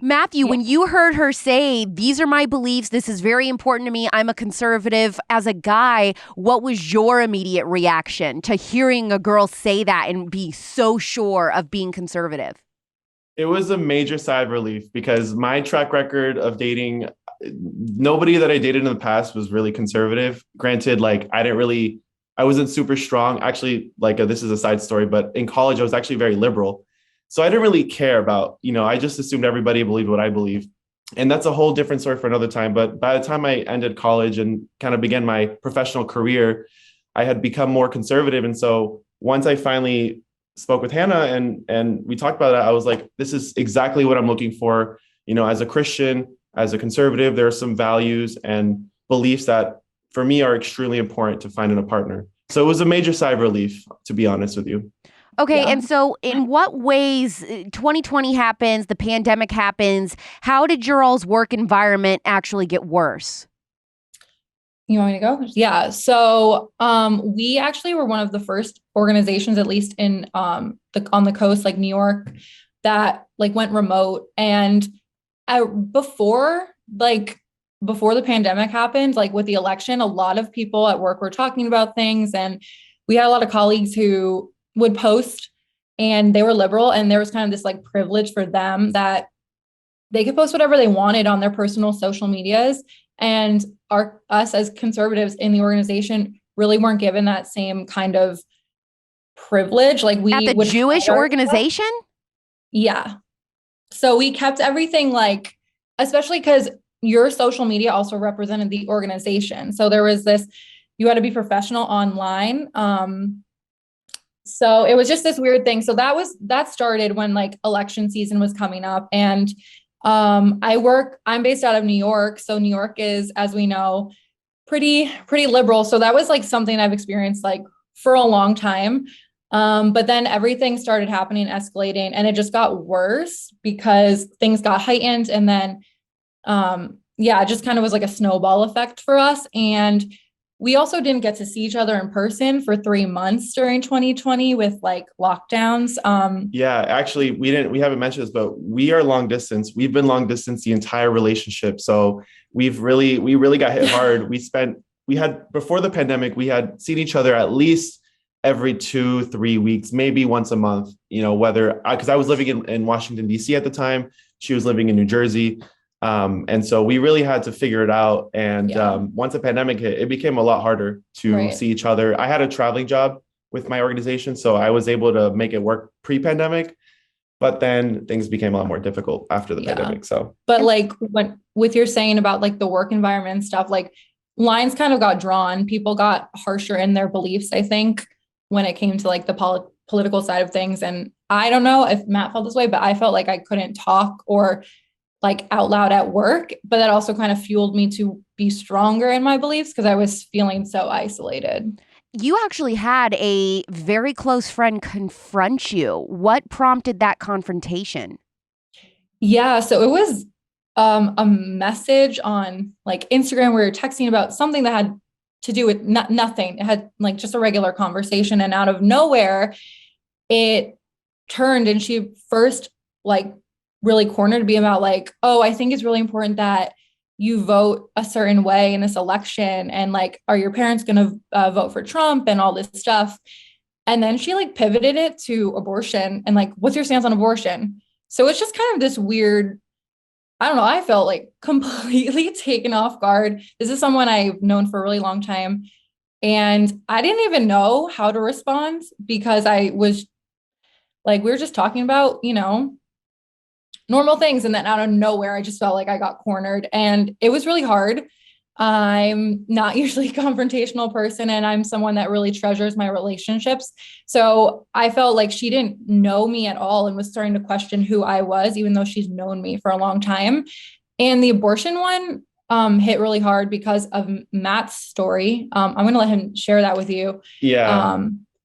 Matthew, when you heard her say, these are my beliefs, this is very important to me, I'm a conservative, as a guy, what was your immediate reaction to hearing a girl say that and be so sure of being conservative? It was a major sigh of relief, because my track record of dating, nobody that I dated in the past was really conservative. Granted, I wasn't super strong. Actually, this is a side story, but in college, I was actually very liberal. So I didn't really care about, I just assumed everybody believed what I believe. And that's a whole different story for another time. But by the time I ended college and kind of began my professional career, I had become more conservative. And so once I finally spoke with Hannah and we talked about it, I was like, this is exactly what I'm looking for. As a Christian, as a conservative, there are some values and beliefs that for me are extremely important to find in a partner. So it was a major sigh of relief, to be honest with you. Okay, Yeah. and so in what ways 2020 happens, the pandemic happens, how did your all's work environment actually get worse? You want me to go? Yeah. So we actually were one of the first organizations, at least in on the coast, like New York, that like went remote. And before the pandemic happened, like with the election, a lot of people at work were talking about things, and we had a lot of colleagues who would post, and they were liberal, and there was kind of this like privilege for them that they could post whatever they wanted on their personal social medias. And us as conservatives in the organization really weren't given that same kind of privilege. Like we At the would Jewish organization? Yeah. So we kept everything like, especially because your social media also represented the organization. So there was this, you had to be professional online. So it was just this weird thing. So that started when like election season was coming up. And I'm based out of New York. So New York is, as we know, pretty liberal. So that was like something I've experienced like for a long time. But then everything started happening, escalating, and it just got worse because things got heightened. And then, it just kind of was like a snowball effect for us. And we also didn't get to see each other in person for 3 months during 2020 with like lockdowns. Actually, we haven't mentioned this, but we are long distance. We've been long distance the entire relationship. So we really got hit hard. Before the pandemic, we had seen each other at least every 2-3 weeks, maybe once a month, because I was living in Washington, D.C. at the time. She was living in New Jersey. And so we really had to figure it out. And once the pandemic hit, it became a lot harder to see each other. I had a traveling job with my organization, so I was able to make it work pre-pandemic. But then things became a lot more difficult after the pandemic. So, but like with your saying about like the work environment and stuff, like lines kind of got drawn. People got harsher in their beliefs, I think, when it came to like the political side of things. And I don't know if Matt felt this way, but I felt like I couldn't talk or like out loud at work, but that also kind of fueled me to be stronger in my beliefs because I was feeling so isolated. You actually had a very close friend confront you. What prompted that confrontation? Yeah, so it was a message on like Instagram where we were texting about something that had to do with nothing. It had like just a regular conversation, and out of nowhere, it turned, and she first like really cornered me about like, oh, I think it's really important that you vote a certain way in this election. And like, are your parents going to vote for Trump and all this stuff? And then she like pivoted it to abortion and like, what's your stance on abortion? So it's just kind of this weird, I don't know. I felt like completely taken off guard. This is someone I've known for a really long time. And I didn't even know how to respond because I was like, we were just talking about, normal things. And then out of nowhere, I just felt like I got cornered, and it was really hard. I'm not usually a confrontational person, and I'm someone that really treasures my relationships. So I felt like she didn't know me at all and was starting to question who I was, even though she's known me for a long time. And the abortion one hit really hard because of Matt's story. I'm going to let him share that with you.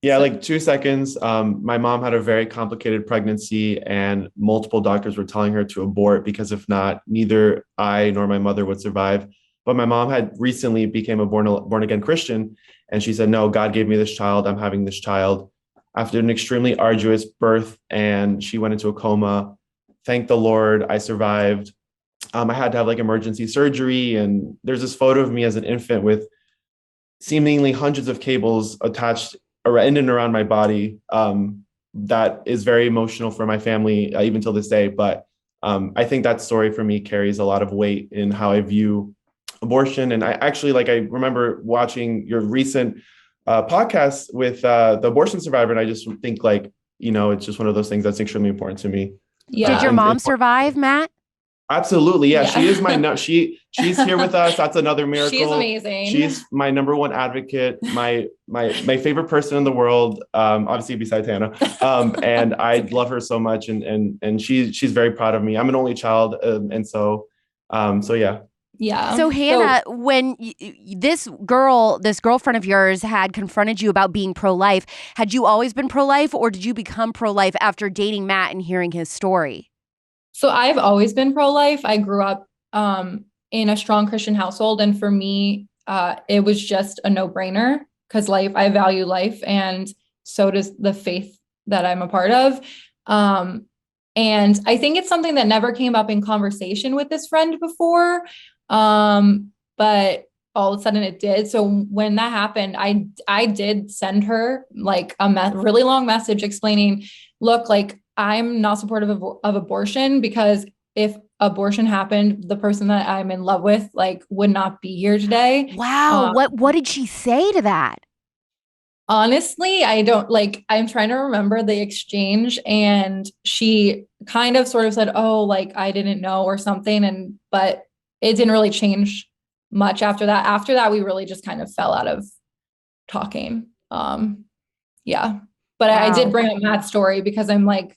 Like 2 seconds. My mom had a very complicated pregnancy, and multiple doctors were telling her to abort because if not, neither I nor my mother would survive. But my mom had recently became a born again Christian, and she said, no, God gave me this child. I'm having this child. After an extremely arduous birth, and she went into a coma. Thank the Lord, I survived. I had to have like emergency surgery, and there's this photo of me as an infant with seemingly hundreds of cables attached in and around my body. That is very emotional for my family, even till this day. But I think that story for me carries a lot of weight in how I view abortion. And I actually, I remember watching your recent podcast with the abortion survivor, and I just think like it's just one of those things that's extremely important to me. Yeah. Did your mom survive, Matt? Absolutely. Yeah. She is she's here with us. That's another miracle. She's amazing. She's my number one advocate, my favorite person in the world, obviously besides Hannah. And I love her so much. And she's very proud of me. I'm an only child. And so yeah. Yeah. So Hannah, when this girlfriend of yours had confronted you about being pro-life, had you always been pro-life, or did you become pro-life after dating Matt and hearing his story? So I've always been pro-life. I grew up in a strong Christian household. And for me, it was just a no-brainer because I value life. And so does the faith that I'm a part of. And I think it's something that never came up in conversation with this friend before. But all of a sudden it did. So when that happened, I did send her like a really long message explaining, look, like I'm not supportive of abortion, because if abortion happened, the person that I'm in love with like would not be here today. Wow. What did she say to that? Honestly, I don't I'm trying to remember the exchange, and she kind of sort of said, oh, like I didn't know or something. But it didn't really change much after that. After that, we really just kind of fell out of talking. Yeah. But wow. I did bring up Matt's story because I'm like,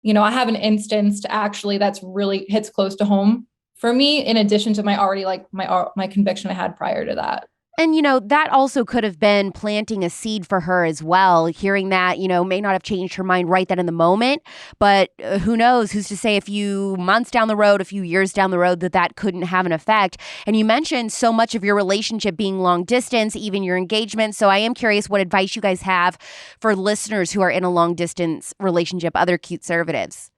I have an instance actually that's really hits close to home for me, in addition to my already my conviction I had prior to that. And, that also could have been planting a seed for her as well. Hearing that, may not have changed her mind right then in the moment. But who knows? Who's to say a few months down the road, a few years down the road, that couldn't have an effect. And you mentioned so much of your relationship being long distance, even your engagement. So I am curious what advice you guys have for listeners who are in a long distance relationship, other Cuteservatives.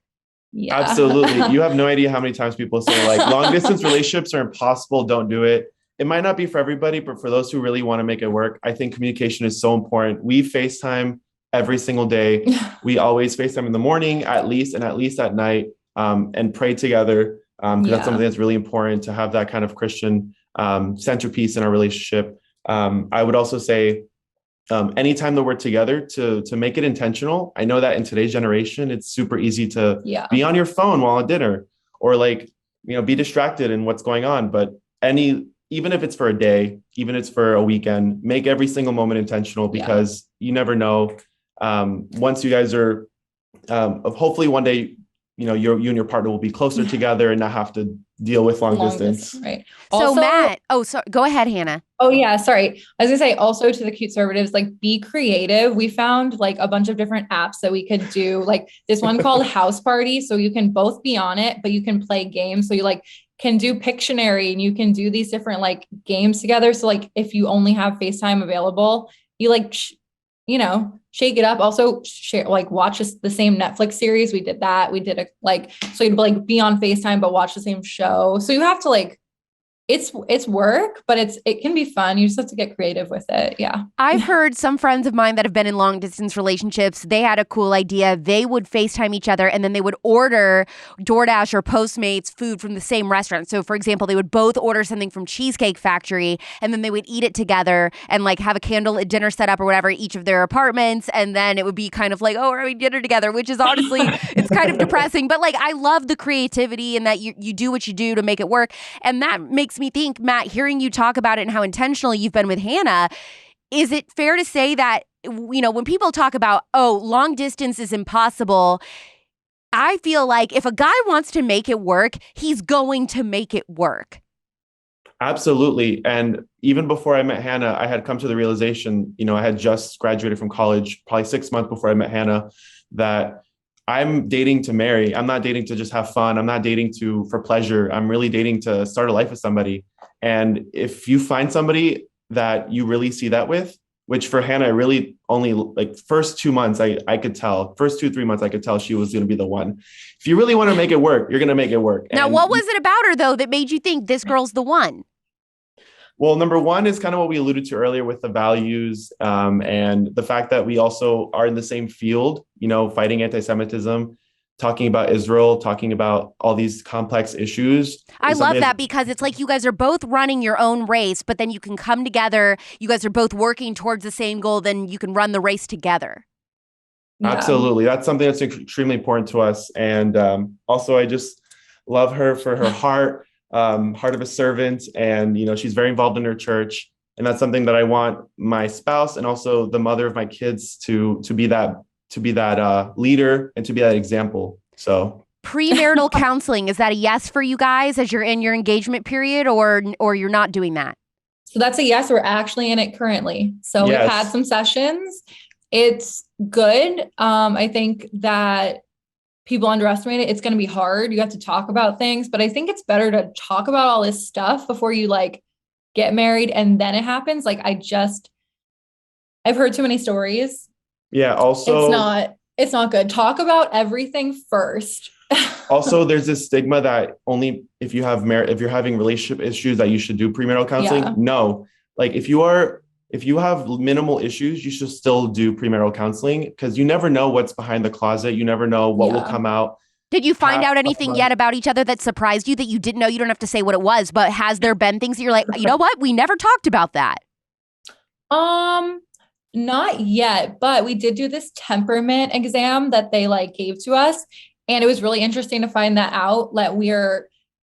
Yeah. Absolutely. You have no idea how many times people say like long distance relationships are impossible. Don't do it. It might not be for everybody, but for those who really want to make it work, I think communication is so important. We FaceTime every single day. We always FaceTime in the morning, at least at night, and pray together. Because that's something that's really important, to have that kind of Christian centerpiece in our relationship. I would also say, anytime that we're together, to make it intentional. I know that in today's generation, it's super easy to be on your phone while at dinner, or be distracted in what's going on. But even if it's for a day, even if it's for a weekend, make every single moment intentional, because you never know. Once you guys are, hopefully one day, you and your partner will be closer together and not have to deal with long distance. Right. So also, Matt, go ahead, Hannah. Oh yeah, sorry. I was gonna say also to the Cuteservatives, be creative. We found a bunch of different apps that we could do, like this one called House Party. So you can both be on it, but you can play games. So you can do Pictionary, and you can do these different games together. So if you only have FaceTime available, you shake it up. Also share, watch the same Netflix series. We did that. We did so you'd be on FaceTime, but watch the same show. So you have to it's work, but it can be fun. You just have to get creative with it. Yeah. I've heard some friends of mine that have been in long distance relationships. They had a cool idea. They would FaceTime each other, and then they would order DoorDash or Postmates food from the same restaurant. So for example, they would both order something from Cheesecake Factory, and then they would eat it together and have a candlelit dinner set up or whatever at each of their apartments. And then it would be kind of we're having dinner together, which is honestly, it's kind of depressing. But I love the creativity and that you do what you do to make it work. And that makes me think, Matt, hearing you talk about it and how intentional you've been with Hannah, is it fair to say that, when people talk about, long distance is impossible, I feel like if a guy wants to make it work, he's going to make it work? Absolutely. And even before I met Hannah, I had come to the realization, I had just graduated from college, probably 6 months before I met Hannah, that I'm dating to marry. I'm not dating to just have fun. I'm not dating for pleasure. I'm really dating to start a life with somebody. And if you find somebody that you really see that with, which for Hannah, really only first 2 months, I could tell, first 2-3 months, I could tell she was going to be the one. If you really want to make it work, you're going to make it work. Now, what was it about her though that made you think this girl's the one? Well, number one is kind of what we alluded to earlier with the values, and the fact that we also are in the same field, fighting anti-Semitism, talking about Israel, talking about all these complex issues. I love that, because it's you guys are both running your own race, but then you can come together. You guys are both working towards the same goal. Then you can run the race together. Yeah. Absolutely. That's something that's extremely important to us. And also, I just love her for her heart of a servant. And, she's very involved in her church. And that's something that I want my spouse and also the mother of my kids to be that leader and to be that example. So premarital counseling, is that a yes for you guys as you're in your engagement period, or you're not doing that? So that's a yes. We're actually in it currently. So Yes. We've had some sessions. It's good. I think that people underestimate it. It's going to be hard. You have to talk about things, but I think it's better to talk about all this stuff before you get married and then it happens. I've heard too many stories. Yeah. Also, it's not good. Talk about everything first. Also, there's this stigma that only if you're having relationship issues that you should do premarital counseling. Yeah. No, if you have minimal issues, you should still do premarital counseling because you never know what's behind the closet. You never know what will come out. Did you find out anything yet about each other that surprised you that you didn't know? You don't have to say what it was, but has there been things that you're like, you know what? We never talked about that. Not yet, but we did do this temperament exam that they gave to us. And it was really interesting to find that out, that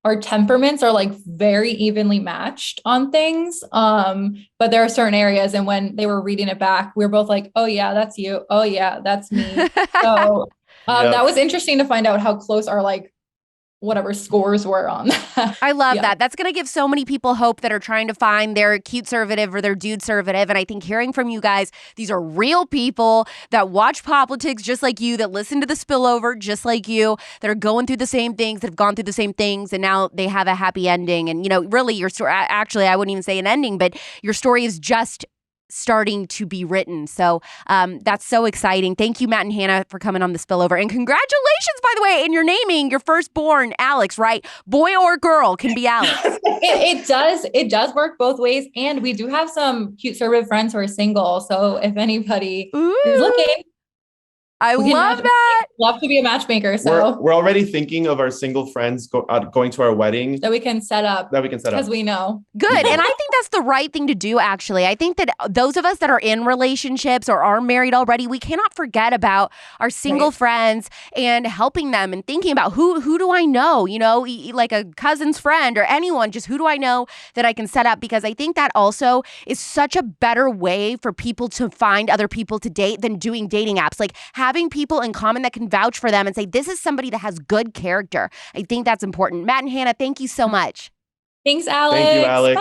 our temperaments are very evenly matched on things. But there are certain areas. And when they were reading it back, we were both like, oh yeah, that's you. Oh yeah, that's me. So that was interesting to find out how close our whatever scores were on that. I love that. That's going to give so many people hope that are trying to find their Cuteservative or their Dudeservative. And I think hearing from you guys, these are real people that watch POPlitics just like you, that listen to the Spillover just like you, that are going through the same things, that have gone through the same things, and now they have a happy ending. And, really your story, actually, I wouldn't even say an ending, but your story is just starting to be written. So that's so exciting. Thank you, Matt and Hannah, for coming on the Spillover. And congratulations, by the way, in your naming your firstborn, Alex, right? Boy or girl can be Alex. It does work both ways. And we do have some Cuteservative friends who are single. So if anybody is looking, I love that. Love to be a matchmaker. So we're already thinking of our single friends going to our wedding that we can set up because we know. Good. And I think that's the right thing to do, actually. I think that those of us that are in relationships or are married already, we cannot forget about our single friends and helping them and thinking about who do I know, like a cousin's friend or anyone, just who do I know that I can set up? Because I think that also is such a better way for people to find other people to date than doing dating apps. Having people in common that can vouch for them and say, this is somebody that has good character. I think that's important. Matt and Hannah, thank you so much. Thanks, Alex. Thank you, Alex.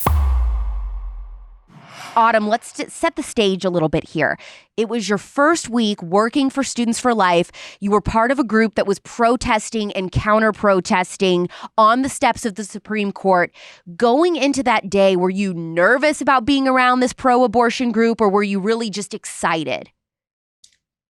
Bye. Autumn, let's set the stage a little bit here. It was your first week working for Students for Life. You were part of a group that was protesting and counter-protesting on the steps of the Supreme Court. Going into that day, were you nervous about being around this pro-abortion group, or were you really just excited?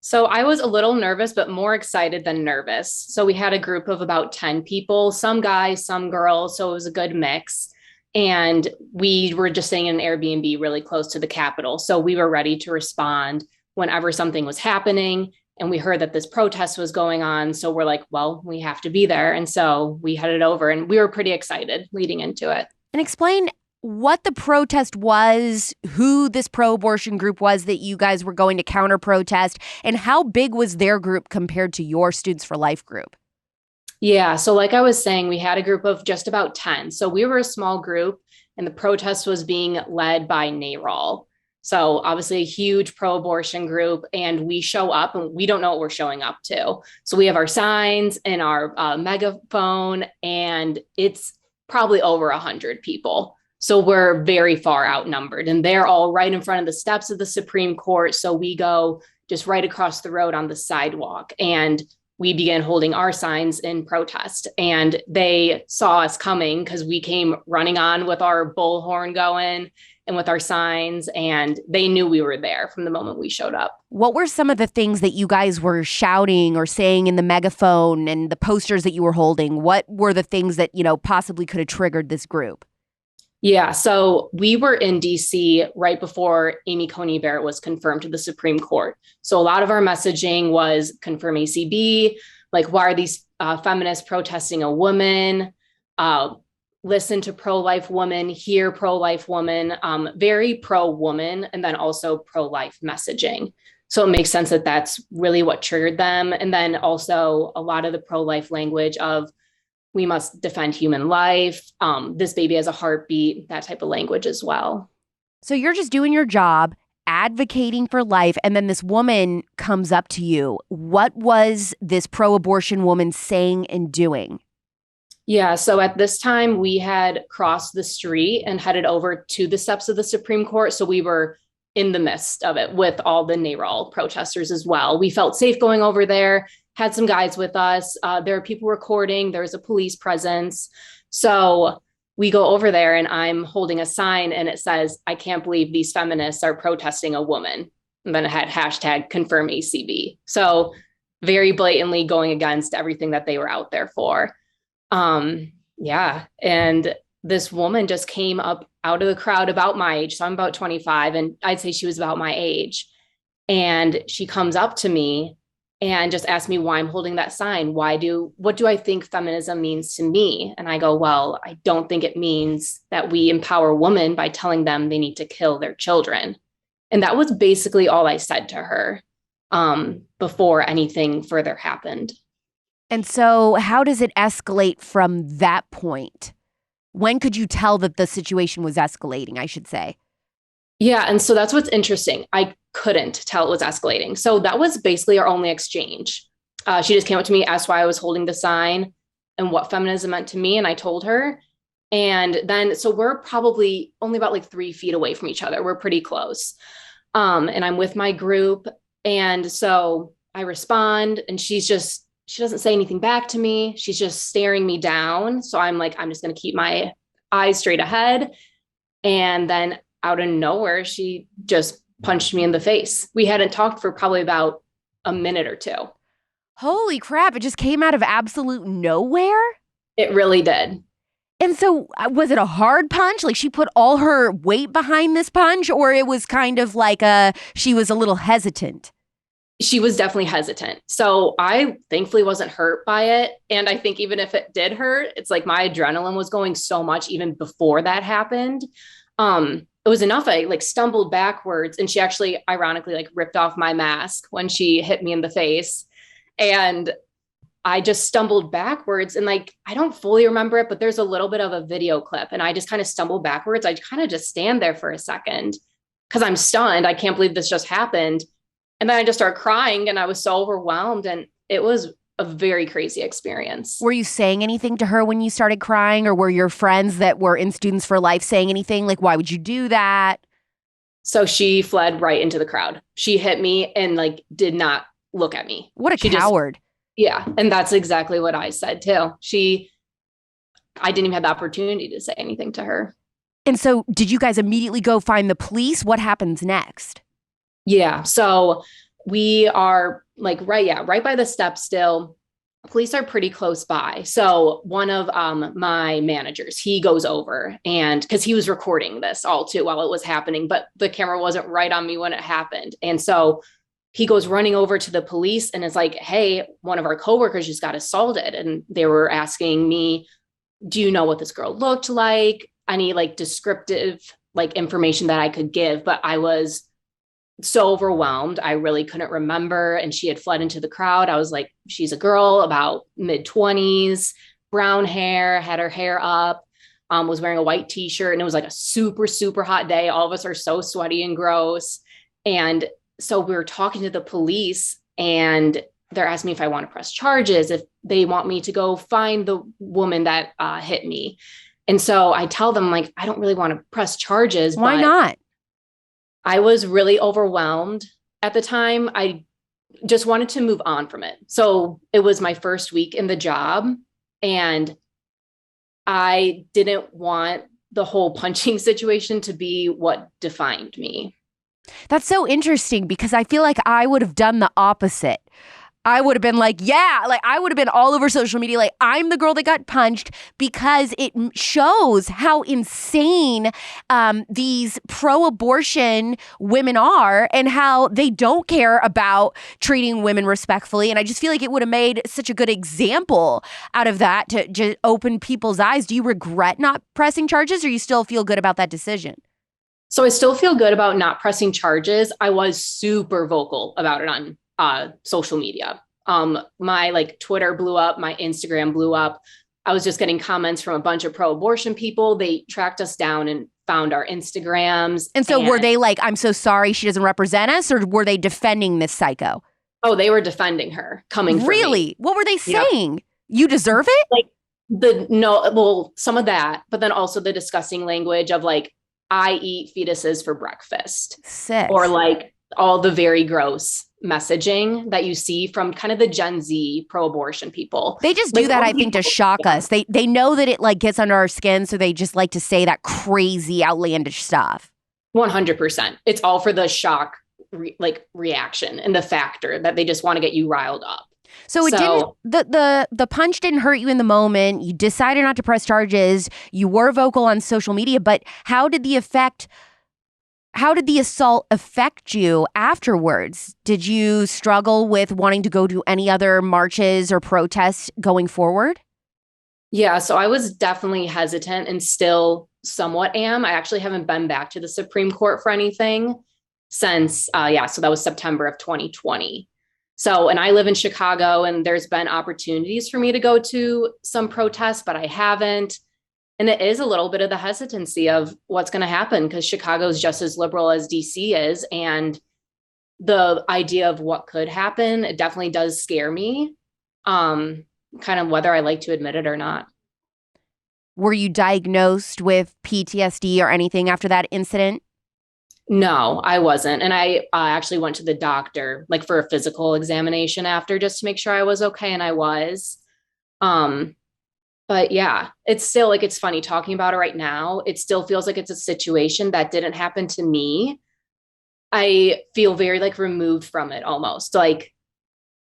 So I was a little nervous, but more excited than nervous. So we had a group of about 10 people, some guys, some girls. So it was a good mix. And we were just staying in an Airbnb really close to the Capitol. So we were ready to respond whenever something was happening. And we heard that this protest was going on. So we're like, well, we have to be there. And so we headed over and we were pretty excited leading into it. And explain what the protest was, who this pro-abortion group was that you guys were going to counter-protest, and how big was their group compared to your Students for Life group? Yeah, so like I was saying, we had a group of just about 10. So we were a small group, and the protest was being led by NARAL. So obviously a huge pro-abortion group, and we show up and we don't know what we're showing up to. So we have our signs and our megaphone, and it's probably over 100 people. So we're very far outnumbered, and they're all right in front of the steps of the Supreme Court. So we go just right across the road on the sidewalk, and we began holding our signs in protest. And they saw us coming because we came running on with our bullhorn going and with our signs, and they knew we were there from the moment we showed up. What were some of the things that you guys were shouting or saying in the megaphone and the posters that you were holding? What were the things that, possibly could have triggered this group? Yeah, so we were in DC right before Amy Coney Barrett was confirmed to the Supreme Court. So a lot of our messaging was confirm ACB, why are these feminists protesting a woman? Listen to pro-life women, hear pro-life women, very pro-woman, and then also pro-life messaging. So it makes sense that that's really what triggered them. And then also a lot of the pro-life language of we must defend human life. This baby has a heartbeat, that type of language as well. So you're just doing your job, advocating for life, and then this woman comes up to you. What was this pro-abortion woman saying and doing? Yeah, so at this time, we had crossed the street and headed over to the steps of the Supreme Court. So we were in the midst of it with all the NARAL protesters as well. We felt safe going over there, had some guys with us. There are people recording. There's a police presence. So we go over there and I'm holding a sign and it says, "I can't believe these feminists are protesting a woman." And then it had hashtag confirm ACB. So very blatantly going against everything that they were out there for. Yeah. And this woman just came up out of the crowd about my age. So I'm about 25 and I'd say she was about my age. And she comes up to me and just asked me why I'm holding that sign. What do I think feminism means to me? And I go, well, I don't think it means that we empower women by telling them they need to kill their children. And that was basically all I said to her, before anything further happened. And so how does it escalate from that point? When could you tell that the situation was escalating, I should say? Yeah. And so that's what's interesting. I couldn't tell it was escalating. So that was basically our only exchange. She just came up to me, asked why I was holding the sign and what feminism meant to me. And I told her. And then, so we're probably only about like 3 feet away from each other. We're pretty close. And I'm with my group. And so I respond and she doesn't say anything back to me. She's just staring me down. So I'm like, I'm just going to keep my eyes straight ahead. And then out of nowhere, she just punched me in the face. We hadn't talked for probably about a minute or two. Holy crap. It just came out of absolute nowhere? It really did. And so was it a hard punch? Like she put all her weight behind this punch, or it was kind of like she was a little hesitant? She was definitely hesitant. So I thankfully wasn't hurt by it. And I think even if it did hurt, it's like my adrenaline was going so much even before that happened. It was enough. I like stumbled backwards and she actually ironically like ripped off my mask when she hit me in the face. And I just stumbled backwards and like, I don't fully remember it, but there's a little bit of a video clip and I just kind of stumbled backwards. I kind of just stand there for a second because I'm stunned. I can't believe this just happened. And then I just started crying and I was so overwhelmed and it was a very crazy experience. Were you saying anything to her when you started crying, or were your friends that were in Students for Life saying anything? Like, why would you do that? So she fled right into the crowd. She hit me and like did not look at me. What a coward. Yeah. And that's exactly what I said too. I didn't even have the opportunity to say anything to her. And so did you guys immediately go find the police? What happens next? Yeah. So we are like, right by the steps still. Police are pretty close by. So one of my managers, he goes over and because he was recording this all too while it was happening, but the camera wasn't right on me when it happened. And so he goes running over to the police and is like, hey, one of our coworkers just got assaulted. And they were asking me, do you know what this girl looked like? Any like descriptive like information that I could give, but I was so overwhelmed. I really couldn't remember. And she had fled into the crowd. I was like, she's a girl about mid-20s, brown hair, had her hair up, was wearing a white t-shirt. And it was like a super, super hot day. All of us are so sweaty and gross. And so we were talking to the police and they're asking me if I want to press charges, if they want me to go find the woman that hit me. And so I tell them like, I don't really want to press charges. Why not? I was really overwhelmed at the time. I just wanted to move on from it. So it was my first week in the job and I didn't want the whole punching situation to be what defined me. That's so interesting because I feel like I would have done the opposite. I would have been like, yeah, like I would have been all over social media. Like I'm the girl that got punched because it shows how insane these pro-abortion women are and how they don't care about treating women respectfully. And I just feel like it would have made such a good example out of that to just open people's eyes. Do you regret not pressing charges or you still feel good about that decision? So I still feel good about not pressing charges. I was super vocal about it on social media. My like Twitter blew up, my Instagram blew up. I was just getting comments from a bunch of pro-abortion people. They tracked us down and found our Instagrams. And so were they like, I'm so sorry she doesn't represent us, or were they defending this psycho? Oh, they were defending her, coming for me. Really? What were they saying? Yep. You deserve it? Like some of that, but then also the disgusting language of like, I eat fetuses for breakfast. Sick. Or like all the very gross messaging that you see from kind of the Gen Z pro-abortion people. They just do that, I think, to shock us. They know that it like gets under our skin, so they just like to say that crazy, outlandish stuff. 100%. It's all for the shock reaction and the factor that they just want to get you riled up. So it didn't, the punch didn't hurt you in the moment. You decided not to press charges. You were vocal on social media, but how did the assault affect you afterwards? Did you struggle with wanting to go to any other marches or protests going forward? Yeah, so I was definitely hesitant and still somewhat am. I actually haven't been back to the Supreme Court for anything since, so that was September of 2020. So, and I live in Chicago, and there's been opportunities for me to go to some protests, but I haven't. And it is a little bit of the hesitancy of what's going to happen, because Chicago is just as liberal as DC is. And the idea of what could happen, it definitely does scare me, kind of whether I like to admit it or not. Were you diagnosed with PTSD or anything after that incident? No, I wasn't. And I actually went to the doctor like for a physical examination after, just to make sure I was okay. And I was. But yeah, it's still like, it's funny talking about it right now. It still feels like it's a situation that didn't happen to me. I feel very like removed from it almost. Like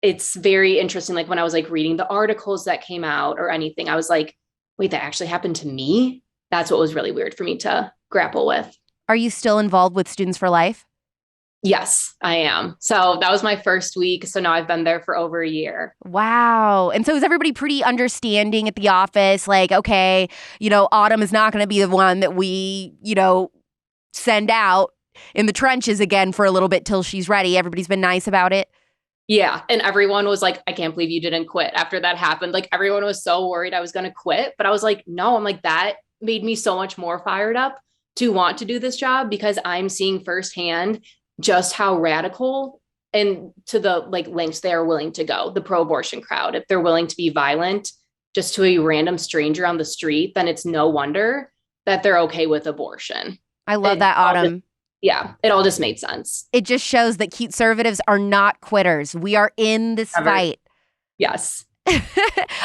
it's very interesting. Like when I was like reading the articles that came out or anything, I was like, wait, that actually happened to me? That's what was really weird for me to grapple with. Are you still involved with Students for Life? Yes, I am. So that was my first week. So now I've been there for over a year. Wow. And so is everybody pretty understanding at the office? Like, okay, Autumn is not going to be the one that we, send out in the trenches again for a little bit till she's ready. Everybody's been nice about it. Yeah. And everyone was like, I can't believe you didn't quit after that happened. Like everyone was so worried I was going to quit. But I was like, no, I'm like, that made me so much more fired up to want to do this job, because I'm seeing firsthand just how radical and to the like lengths they are willing to go, the pro-abortion crowd. If they're willing to be violent just to a random stranger on the street, then it's no wonder that they're okay with abortion. I love that, Autumn. It all just made sense. It just shows that Cuteservatives are not quitters. We are in this fight. Yes.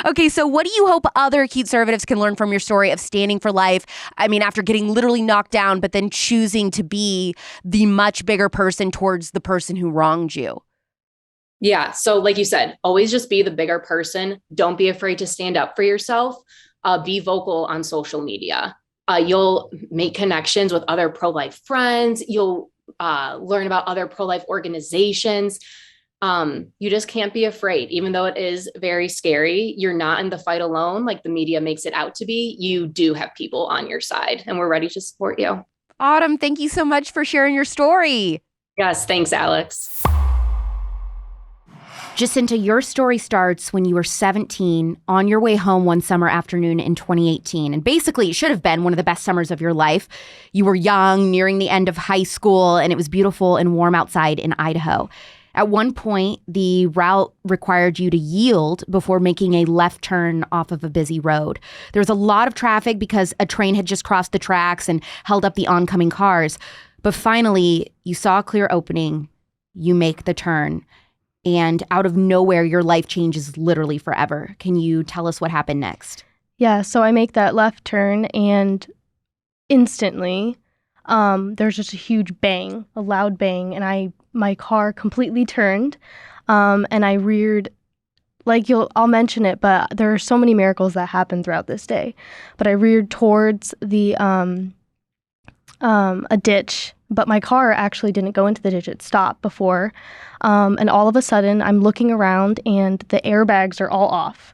Okay, so what do you hope other Cuteservatives can learn from your story of standing for life? I mean, after getting literally knocked down, but then choosing to be the much bigger person towards the person who wronged you. Yeah. So like you said, always just be the bigger person. Don't be afraid to stand up for yourself. Be vocal on social media. You'll make connections with other pro-life friends. You'll learn about other pro-life organizations. You just can't be afraid, even though it is very scary. You're not in the fight alone, like the media makes it out to be. You do have people on your side, and we're ready to support you. Autumn, thank you so much for sharing your story. Yes, thanks, Alex. Jacinta, your story starts when you were 17 on your way home one summer afternoon in 2018. And basically, it should have been one of the best summers of your life. You were young, nearing the end of high school, and it was beautiful and warm outside in Idaho. At one point, the route required you to yield before making a left turn off of a busy road. There was a lot of traffic because a train had just crossed the tracks and held up the oncoming cars. But finally, you saw a clear opening. You make the turn. And out of nowhere, your life changes literally forever. Can you tell us what happened next? Yeah, so I make that left turn, and instantly, there's just a huge bang, a loud bang, and my car completely turned, and I reared, I'll mention it, but there are so many miracles that happen throughout this day. But I reared towards the a ditch, but my car actually didn't go into the ditch. It stopped before, and all of a sudden, I'm looking around, and the airbags are all off.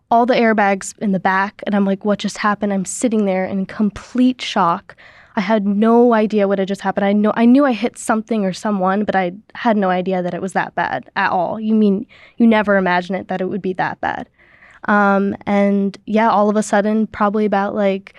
All the airbags in the back, and I'm like, what just happened? I'm sitting there in complete shock. I had no idea what had just happened. I knew I hit something or someone, but I had no idea that it was that bad at all. You never imagine it that it would be that bad. And yeah, all of a sudden, probably about like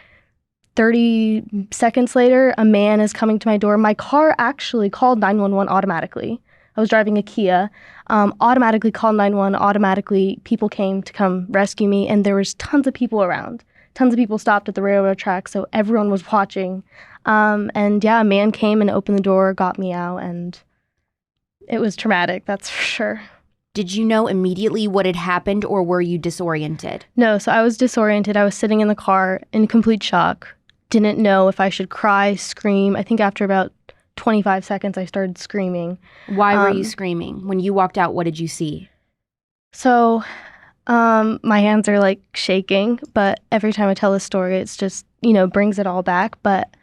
30 seconds later, a man is coming to my door. My car actually called 911 automatically. I was driving a Kia, automatically called 911, automatically people came to come rescue me, and there was tons of people around. Tons of people stopped at the railroad track, so everyone was watching. And yeah, a man came and opened the door, got me out, and it was traumatic, that's for sure. Did you know immediately what had happened, or were you disoriented? No, so I was disoriented. I was sitting in the car in complete shock. Didn't know if I should cry, scream. I think after about 25 seconds, I started screaming. Why were you screaming? When you walked out, what did you see? So my hands are like shaking, but every time I tell this story, it's just, brings it all back. But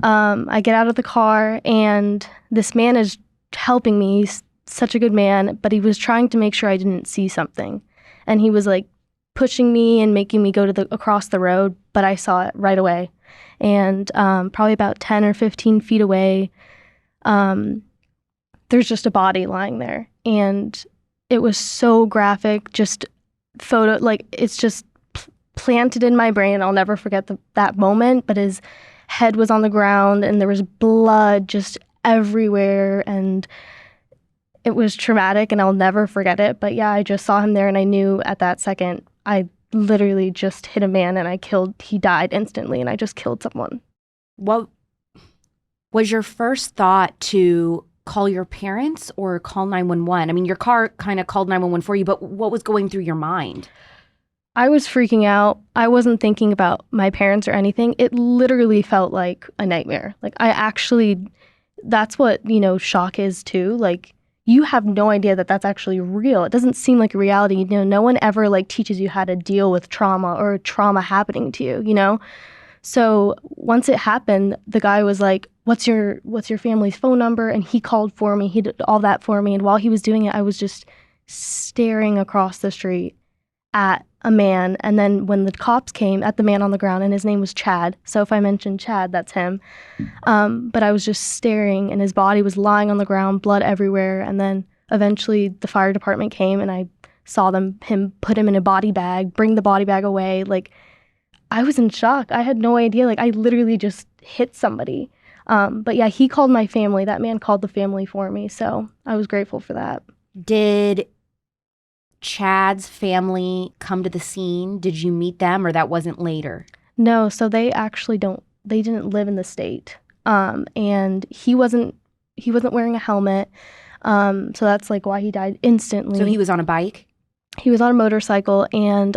I get out of the car and this man is helping me. He's such a good man, but he was trying to make sure I didn't see something. And he was like pushing me and making me go across the road, but I saw it right away. And probably about 10 or 15 feet away, there's just a body lying there. And it was so graphic, just it's just planted in my brain. I'll never forget that moment, but his head was on the ground and there was blood just everywhere, and it was traumatic and I'll never forget it. But yeah, I just saw him there and I knew at that second I literally just hit a man and he died instantly, and I just killed someone. What was your first thought, to call your parents or call 911? I mean, your car kind of called 911 for you, but what was going through your mind? I was freaking out. I wasn't thinking about my parents or anything. It literally felt like a nightmare. Like that's what, shock is too. Like, you have no idea that that's actually real. It doesn't seem like a reality. No one ever teaches you how to deal with trauma or trauma happening to you, So once it happened, the guy was like, what's your family's phone number? And he called for me. He did all that for me. And while he was doing it, I was just staring across the street at a man. And then when the cops came, at the man on the ground, and his name was Chad. So if I mention Chad, that's him. But I was just staring, and his body was lying on the ground, blood everywhere. And then eventually the fire department came, and I saw him put him in a body bag, bring the body bag away. I was in shock. I had no idea. I literally just hit somebody. But yeah, he called my family. That man called the family for me. So I was grateful for that. Did Chad's family come to the scene? Did you meet them, or that wasn't later? No, so they actually didn't live in the state. And he wasn't wearing a helmet. So that's why he died instantly. So he was on a bike? He was on a motorcycle, and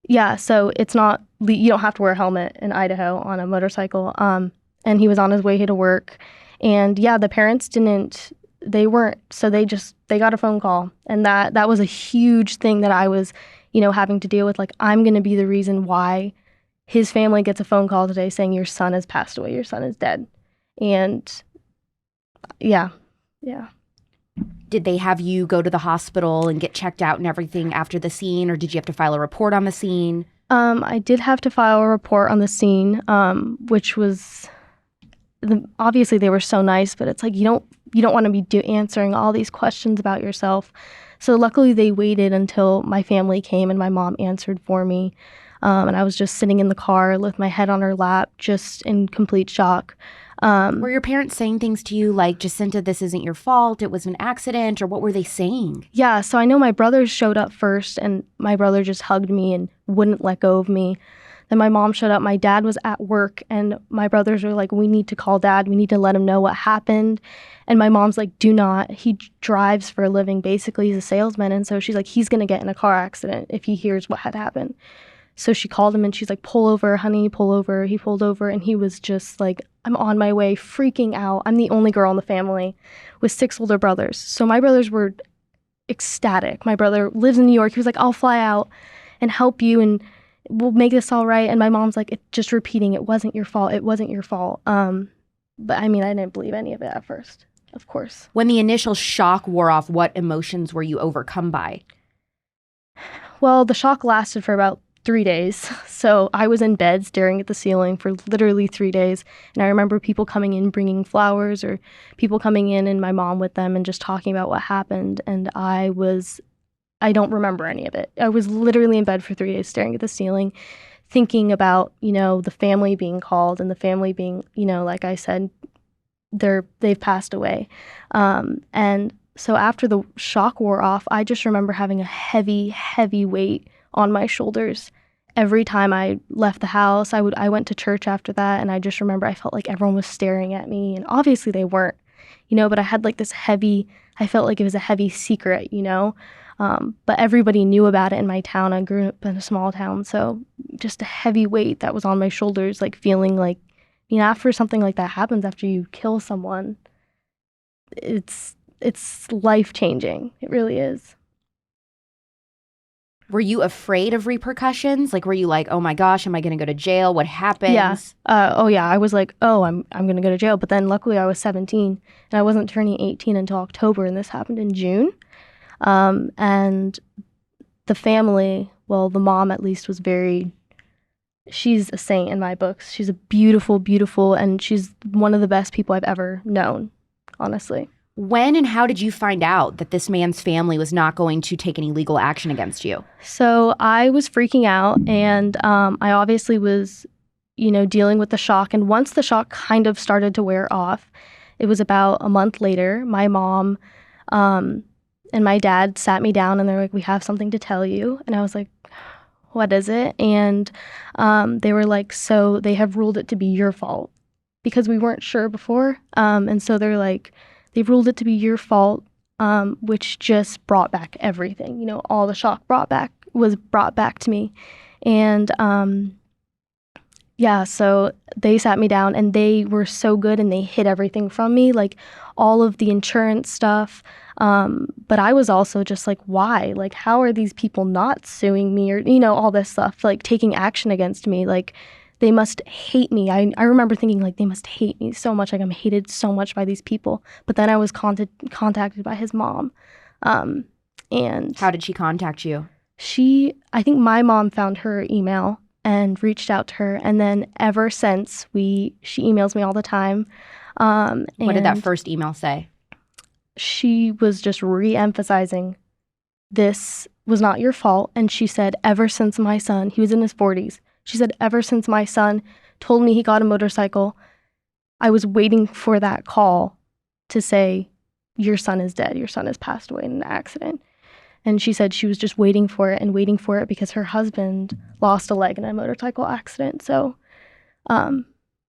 yeah, so it's not, you don't have to wear a helmet in Idaho on a motorcycle. And he was on his way to work. And yeah, the parents weren't, so they got a phone call. And that was a huge thing that I was, having to deal with. I'm going to be the reason why his family gets a phone call today saying your son has passed away, your son is dead. And yeah. Did they have you go to the hospital and get checked out and everything after the scene, or did you have to file a report on the scene? I did have to file a report on the scene, which was, obviously they were so nice, but it's you don't want to be answering all these questions about yourself. So luckily they waited until my family came and my mom answered for me. And I was just sitting in the car with my head on her lap, just in complete shock. Were your parents saying things to you like, Jacinta, this isn't your fault, it was an accident, or what were they saying? Yeah, so I know my brothers showed up first, and my brother just hugged me and wouldn't let go of me. Then my mom showed up. My dad was at work, and my brothers were like, we need to call Dad. We need to let him know what happened. And my mom's like, do not. He drives for a living. Basically, he's a salesman. And so she's like, he's going to get in a car accident if he hears what had happened. So she called him and she's like, pull over, honey, pull over. He pulled over and he was just like, I'm on my way, freaking out. I'm the only girl in the family with 6 older brothers. So my brothers were ecstatic. My brother lives in New York. He was like, I'll fly out and help you and we'll make this all right. And my mom's like, just repeating, it wasn't your fault. It wasn't your fault. But I mean, I didn't believe any of it at first, of course. When the initial shock wore off, what emotions were you overcome by? Well, the shock lasted for about 3 days. So I was in bed staring at the ceiling for literally 3 days. And I remember people coming in bringing flowers, or people coming in and my mom with them and just talking about what happened. And I don't remember any of it. I was literally in bed for 3 days staring at the ceiling, thinking about, the family being called and the family being, like I said, they've passed away. And so after the shock wore off, I just remember having a heavy, heavy weight on my shoulders. Every time I left the house, I went to church after that, and I just remember I felt like everyone was staring at me, and obviously they weren't, but I had like this heavy, I felt like it was a heavy secret, but everybody knew about it in my town. I grew up in a small town, so just a heavy weight that was on my shoulders, like feeling like, after something like that happens, after you kill someone, it's life-changing. It really is. Were you afraid of repercussions? Like, were you like, oh my gosh, am I going to go to jail? What happens? Yeah. I was like, I'm going to go to jail. But then luckily I was 17 and I wasn't turning 18 until October, and this happened in June. And the family, well, the mom at least was she's a saint in my books. She's a beautiful, beautiful, and she's one of the best people I've ever known, honestly. When and how did you find out that this man's family was not going to take any legal action against you? So I was freaking out, and I obviously was, dealing with the shock. And once the shock kind of started to wear off, it was about a month later, my mom and my dad sat me down, and they're like, we have something to tell you. And I was like, what is it? And they were like, so they have ruled it to be your fault, because we weren't sure before. And so they're like, they've ruled it to be your fault, which just brought back everything. All the shock was brought back to me. And so they sat me down, and they were so good, and they hid everything from me, like all of the insurance stuff. But I was also just like, why? Like, how are these people not suing me, or, all this stuff, like taking action against me? Like, they must hate me. I remember thinking, like, they must hate me so much. Like, I'm hated so much by these people. But then I was contacted by his mom. And how did she contact you? I think my mom found her email and reached out to her. And then ever since, she emails me all the time. What did that first email say? She was just re-emphasizing, this was not your fault. And she said, ever since my son, he was in his 40s, she said, ever since my son told me he got a motorcycle, I was waiting for that call to say, your son is dead. Your son has passed away in an accident. And she said she was just waiting for it because her husband lost a leg in a motorcycle accident. So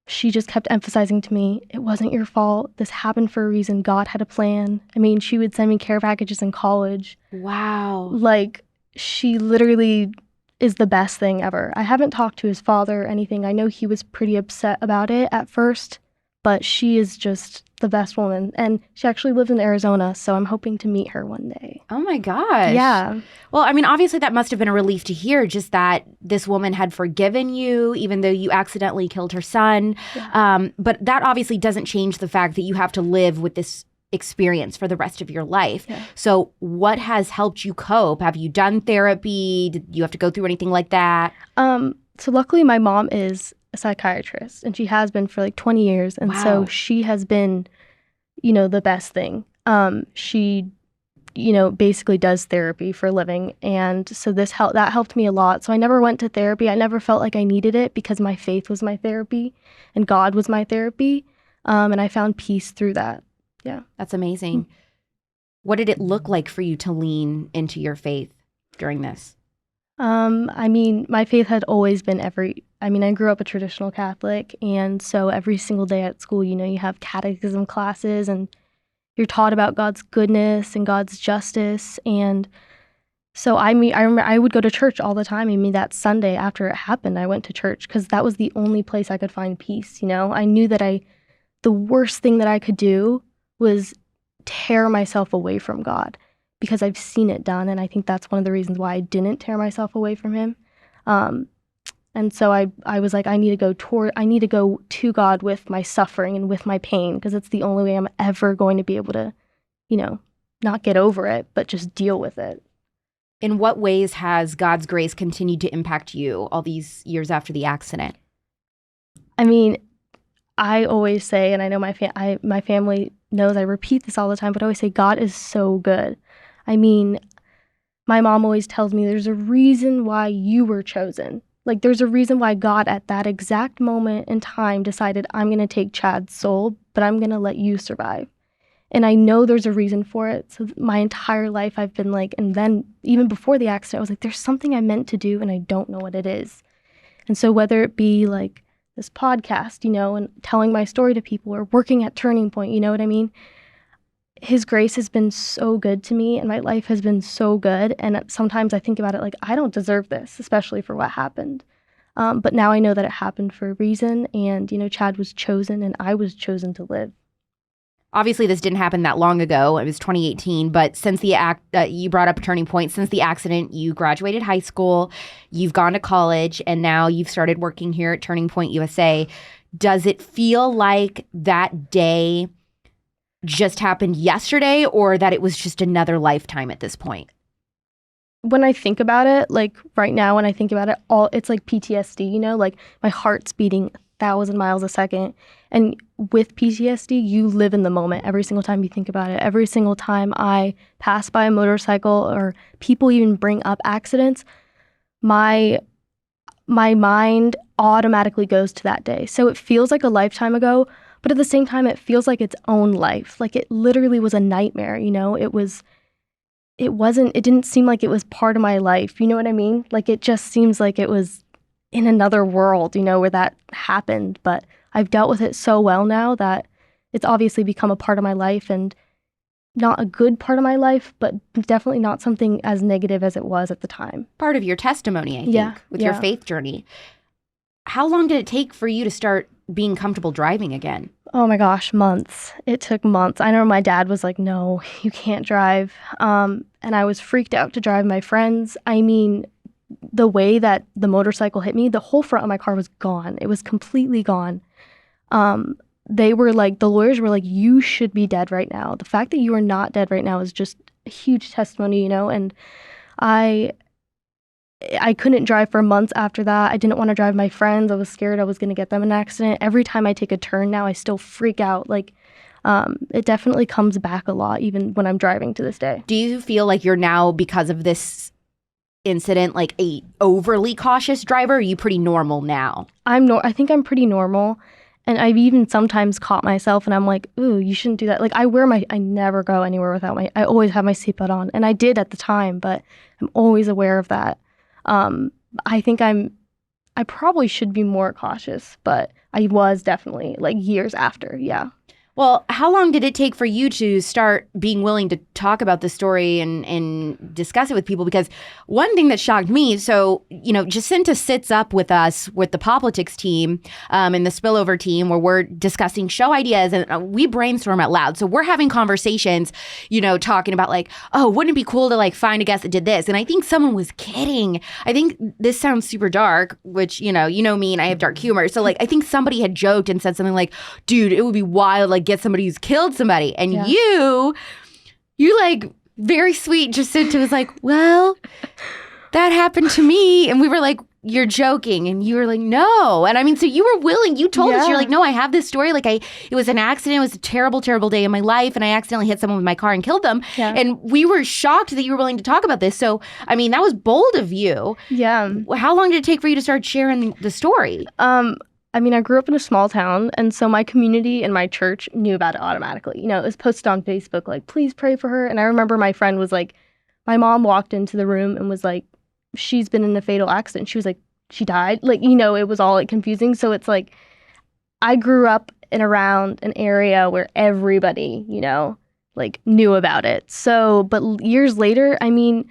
she just kept emphasizing to me, it wasn't your fault. This happened for a reason. God had a plan. I mean, she would send me care packages in college. Wow. Like, she literally is the best thing ever. I haven't talked to his father or anything. I know he was pretty upset about it at first, but she is just the best woman. And she actually lives in Arizona, so I'm hoping to meet her one day. Oh my gosh. Yeah. Well, I mean, obviously that must have been a relief to hear, just that this woman had forgiven you, even though you accidentally killed her son. Yeah. But that obviously doesn't change the fact that you have to live with this experience for the rest of your life. Yeah. So what has helped you cope? Have you done therapy? Did you have to go through anything like that? So luckily my mom is a psychiatrist, and she has been for like 20 years. And so she has been, the best thing. She, basically does therapy for a living. And so that helped me a lot. So I never went to therapy. I never felt like I needed it, because my faith was my therapy and God was my therapy. And I found peace through that. Yeah. That's amazing. Mm-hmm. What did it look like for you to lean into your faith during this? I mean, my faith had always been I grew up a traditional Catholic, and so every single day at school, you have catechism classes, and you're taught about God's goodness and God's justice. And so I remember I would go to church all the time. I mean, that Sunday after it happened, I went to church because that was the only place I could find peace. I knew that the worst thing that I could do was tear myself away from God, because I've seen it done. And I think that's one of the reasons why I didn't tear myself away from him. And so I was like, I need to go to God with my suffering and with my pain, because it's the only way I'm ever going to be able to, not get over it, but just deal with it. In what ways has God's grace continued to impact you all these years after the accident? I mean, I always say, and I know my family knows I repeat this all the time, but I always say God is so good. I mean, my mom always tells me there's a reason why you were chosen. Like, there's a reason why God at that exact moment in time decided, I'm going to take Chad's soul, but I'm going to let you survive. And I know there's a reason for it. So my entire life I've been like, and then even before the accident, I was like, there's something I'm meant to do and I don't know what it is. And so whether it be like this podcast, you know, and telling my story to people or working at Turning Point, you know what I mean? His grace has been so good to me and my life has been so good. And sometimes I think about it like, I don't deserve this, especially for what happened. But now I know that it happened for a reason. And, you know, Chad was chosen and I was chosen to live. Obviously, this didn't happen that long ago. It was 2018. But since the you brought up a turning point. Since the accident, you graduated high school, you've gone to college, and now you've started working here at Turning Point USA. Does it feel like that day just happened yesterday, or that it was just another lifetime at this point? When I think about it, like right now, when I think about it, it's like PTSD, you know, like my heart's beating 1,000 miles a second. And with PTSD, you live in the moment every single time you think about it. Every single time I pass by a motorcycle or people even bring up accidents, my mind automatically goes to that day. So it feels like a lifetime ago, but at the same time, it feels like its own life. Like it literally was a nightmare, you know? It didn't seem like it was part of my life. You know what I mean? Like it just seems like it was in another world, you know, where that happened. But I've dealt with it so well now that it's obviously become a part of my life, and not a good part of my life, but definitely not something as negative as it was at the time. Part of your testimony, I think, with your faith journey. How long did it take for you to start being comfortable driving again? Oh my gosh, months. It took months. I know my dad was like, no, you can't drive. And I was freaked out to drive my friends. I mean, the way that the motorcycle hit me, the whole front of my car was gone. It was completely gone. They were like, the lawyers were like, you should be dead right now. The fact that you are not dead right now is just a huge testimony, you know? And I couldn't drive for months after that. I didn't want to drive my friends. I was scared I was going to get them in an accident. Every time I take a turn now, I still freak out. Like, it definitely comes back a lot, even when I'm driving to this day. Do you feel like you're now, because of this incident, like a overly cautious driver? Or are you pretty normal now? I think I'm pretty normal. And I've even sometimes caught myself and I'm like, ooh, you shouldn't do that. Like I never go anywhere without I always have my seatbelt on. And I did at the time, but I'm always aware of that. I think I probably should be more cautious, but I was definitely like years after. Yeah. Well, how long did it take for you to start being willing to talk about the story and discuss it with people? Because one thing that shocked me, so, you know, Jacinta sits up with us with the POPlitics team and the Spillover team where we're discussing show ideas and we brainstorm out loud. So we're having conversations, you know, talking about like, oh, wouldn't it be cool to like find a guest that did this? And I think someone was kidding. I think this sounds super dark, which, you know me and I have dark humor. So like, I think somebody had joked and said something like, dude, it would be wild, like get somebody who's killed somebody. And you like very sweet Jacinta was like, well, that happened to me. And we were like, you're joking. And you were like, no. And I mean, so you were willing, you told us, you're like, no, I have this story. Like it was an accident. It was a terrible, terrible day in my life. And I accidentally hit someone with my car and killed them. Yeah. And we were shocked that you were willing to talk about this. So, I mean, that was bold of you. Yeah. How long did it take for you to start sharing the story? I mean, I grew up in a small town, and so my community and my church knew about it automatically. You know, it was posted on Facebook, like, please pray for her. And I remember my friend was like, my mom walked into the room and was like, she's been in a fatal accident. She was like, she died. Like, you know, it was all like confusing. So it's like, I grew up in around an area where everybody, you know, like knew about it. So, but years later, I mean,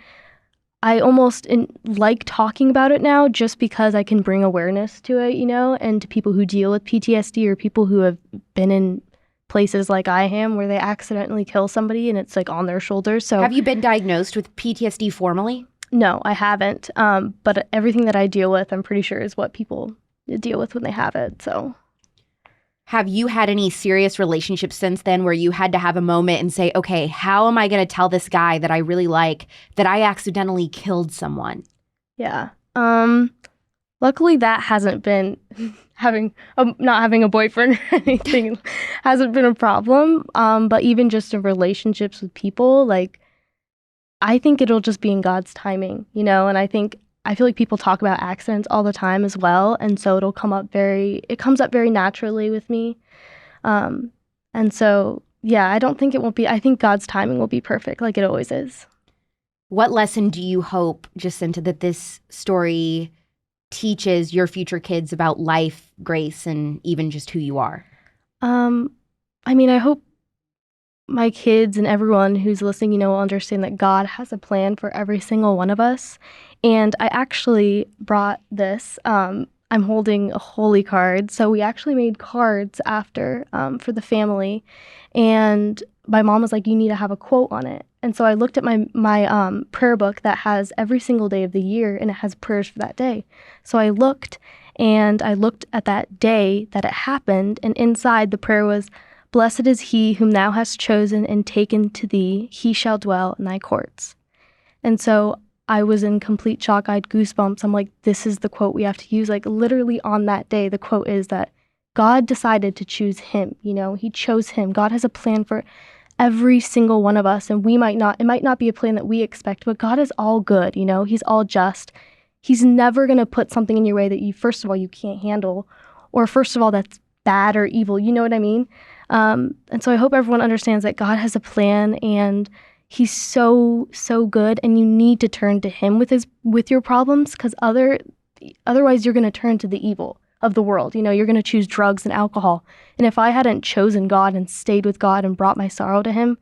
I almost like talking about it now just because I can bring awareness to it, you know, and to people who deal with PTSD or people who have been in places like I am where they accidentally kill somebody and it's like on their shoulders. So have you been diagnosed with PTSD formally? No, I haven't. But everything that I deal with, I'm pretty sure is what people deal with when they have it. So Have you had any serious relationships since then where you had to have a moment and say, okay, how am I going to tell this guy that I really like that I accidentally killed someone? Yeah. Luckily that hasn't been not having a boyfriend or anything hasn't been a problem. But even just in relationships with people, like, I think it'll just be in God's timing, you know, and I feel like people talk about accidents all the time as well. And so it comes up very naturally with me. And so, yeah, I don't think I think God's timing will be perfect like it always is. What lesson do you hope, Jacinta, that this story teaches your future kids about life, grace, and even just who you are? I hope my kids and everyone who's listening, you know, will understand that God has a plan for every single one of us. And I actually brought this. I'm holding a holy card. So we actually made cards after for the family. And my mom was like, you need to have a quote on it. And so I looked at my prayer book that has every single day of the year, and it has prayers for that day. So I looked at that day that it happened, and inside the prayer was, "Blessed is he whom thou hast chosen and taken to thee, he shall dwell in thy courts." And so I was in complete shock. I had goosebumps. I'm like, this is the quote we have to use. Like, literally on that day, the quote is that God decided to choose him. You know, he chose him. God has a plan for every single one of us, and it might not be a plan that we expect, but God is all good, you know, he's all just. He's never going to put something in your way that first of all, you can't handle, or first of all, that's bad or evil, you know what I mean? And so I hope everyone understands that God has a plan, and he's so, so good, and you need to turn to him with your problems, because otherwise you're going to turn to the evil of the world. You know, you're going to choose drugs and alcohol. And if I hadn't chosen God and stayed with God and brought my sorrow to him,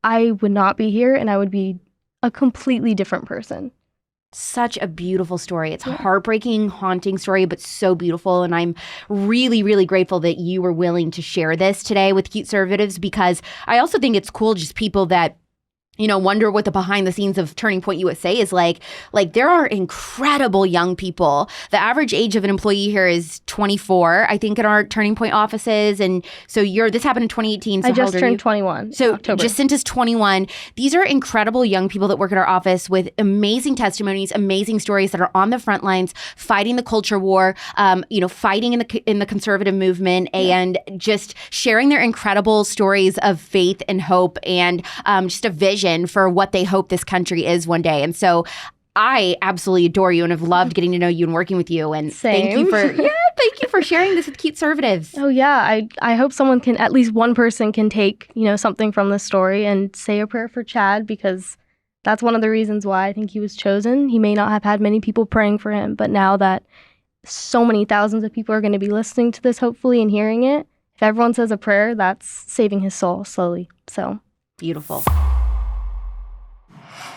I would not be here, and I would be a completely different person. Such a beautiful story. It's a heartbreaking, haunting story, but so beautiful. And I'm really, really grateful that you were willing to share this today with Cuteservatives, because I also think it's cool, just people that, you know, wonder what the behind the scenes of Turning Point USA is like. Like, there are incredible young people. The average age of an employee here is 24, I think, in our Turning Point offices. And so this happened in 2018. So I just turned 21. So October. Jacinta's 21. These are incredible young people that work at our office with amazing testimonies, amazing stories, that are on the front lines, fighting the culture war, fighting in the conservative movement, and just sharing their incredible stories of faith and hope, and just a vision for what they hope this country is one day. And so I absolutely adore you and have loved getting to know you and working with you. And thank you for sharing this with Cuteservatives. Oh yeah, I hope at least one person can take, you know, something from this story and say a prayer for Chad, because that's one of the reasons why I think he was chosen. He may not have had many people praying for him, but now that so many thousands of people are going to be listening to this, hopefully, and hearing it, if everyone says a prayer, that's saving his soul slowly. So beautiful.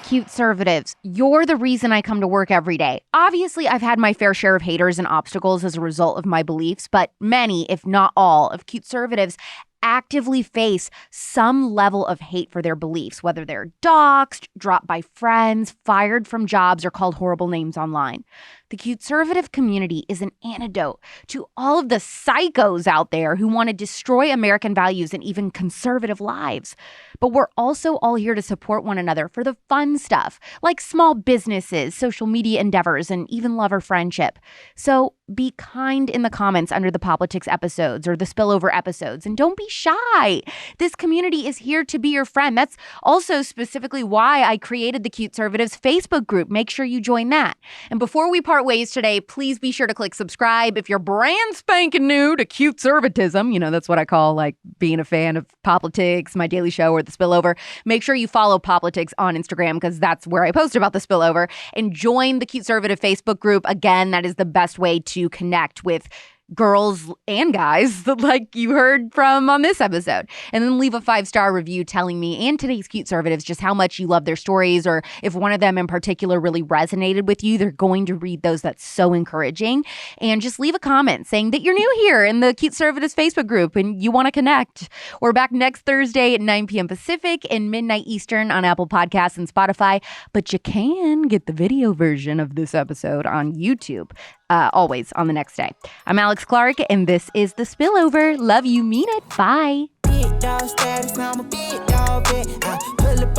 Cuteservatives, you're the reason I come to work every day. Obviously, I've had my fair share of haters and obstacles as a result of my beliefs, but many, if not all, of Cuteservatives actively face some level of hate for their beliefs, whether they're doxxed, dropped by friends, fired from jobs, or called horrible names online. The Cuteservative community is an antidote to all of the psychos out there who want to destroy American values and even conservative lives. But we're also all here to support one another for the fun stuff, like small businesses, social media endeavors, and even lover friendship. So be kind in the comments under the POPlitics episodes or the Spillover episodes, and don't be shy. This community is here to be your friend. That's also specifically why I created the Cuteservatives Facebook group. Make sure you join that. And before we part ways today, please be sure to click subscribe if you're brand spanking new to Cuteservatism. You know, that's what I call like being a fan of POPlitics, my daily show, or the Spillover. Make sure you follow POPlitics on Instagram, because that's where I post about the Spillover. And join the Cuteservative Facebook group. Again, that is the best way to connect with girls and guys like you heard from on this episode. And then leave a 5-star review telling me and today's Cuteservatives just how much you love their stories, or if one of them in particular really resonated with you. They're going to read those. That's so encouraging. And just leave a comment saying that you're new here in the Cuteservatives Facebook group and you want to connect. We're back next Thursday at 9 p.m. Pacific and midnight Eastern on Apple Podcasts and Spotify, but you can get the video version of this episode on YouTube. always on the next day. I'm Alex Clark, and this is The Spillover. Love you, mean it. Bye. Big dog status, I'm a big dog vet. I pull up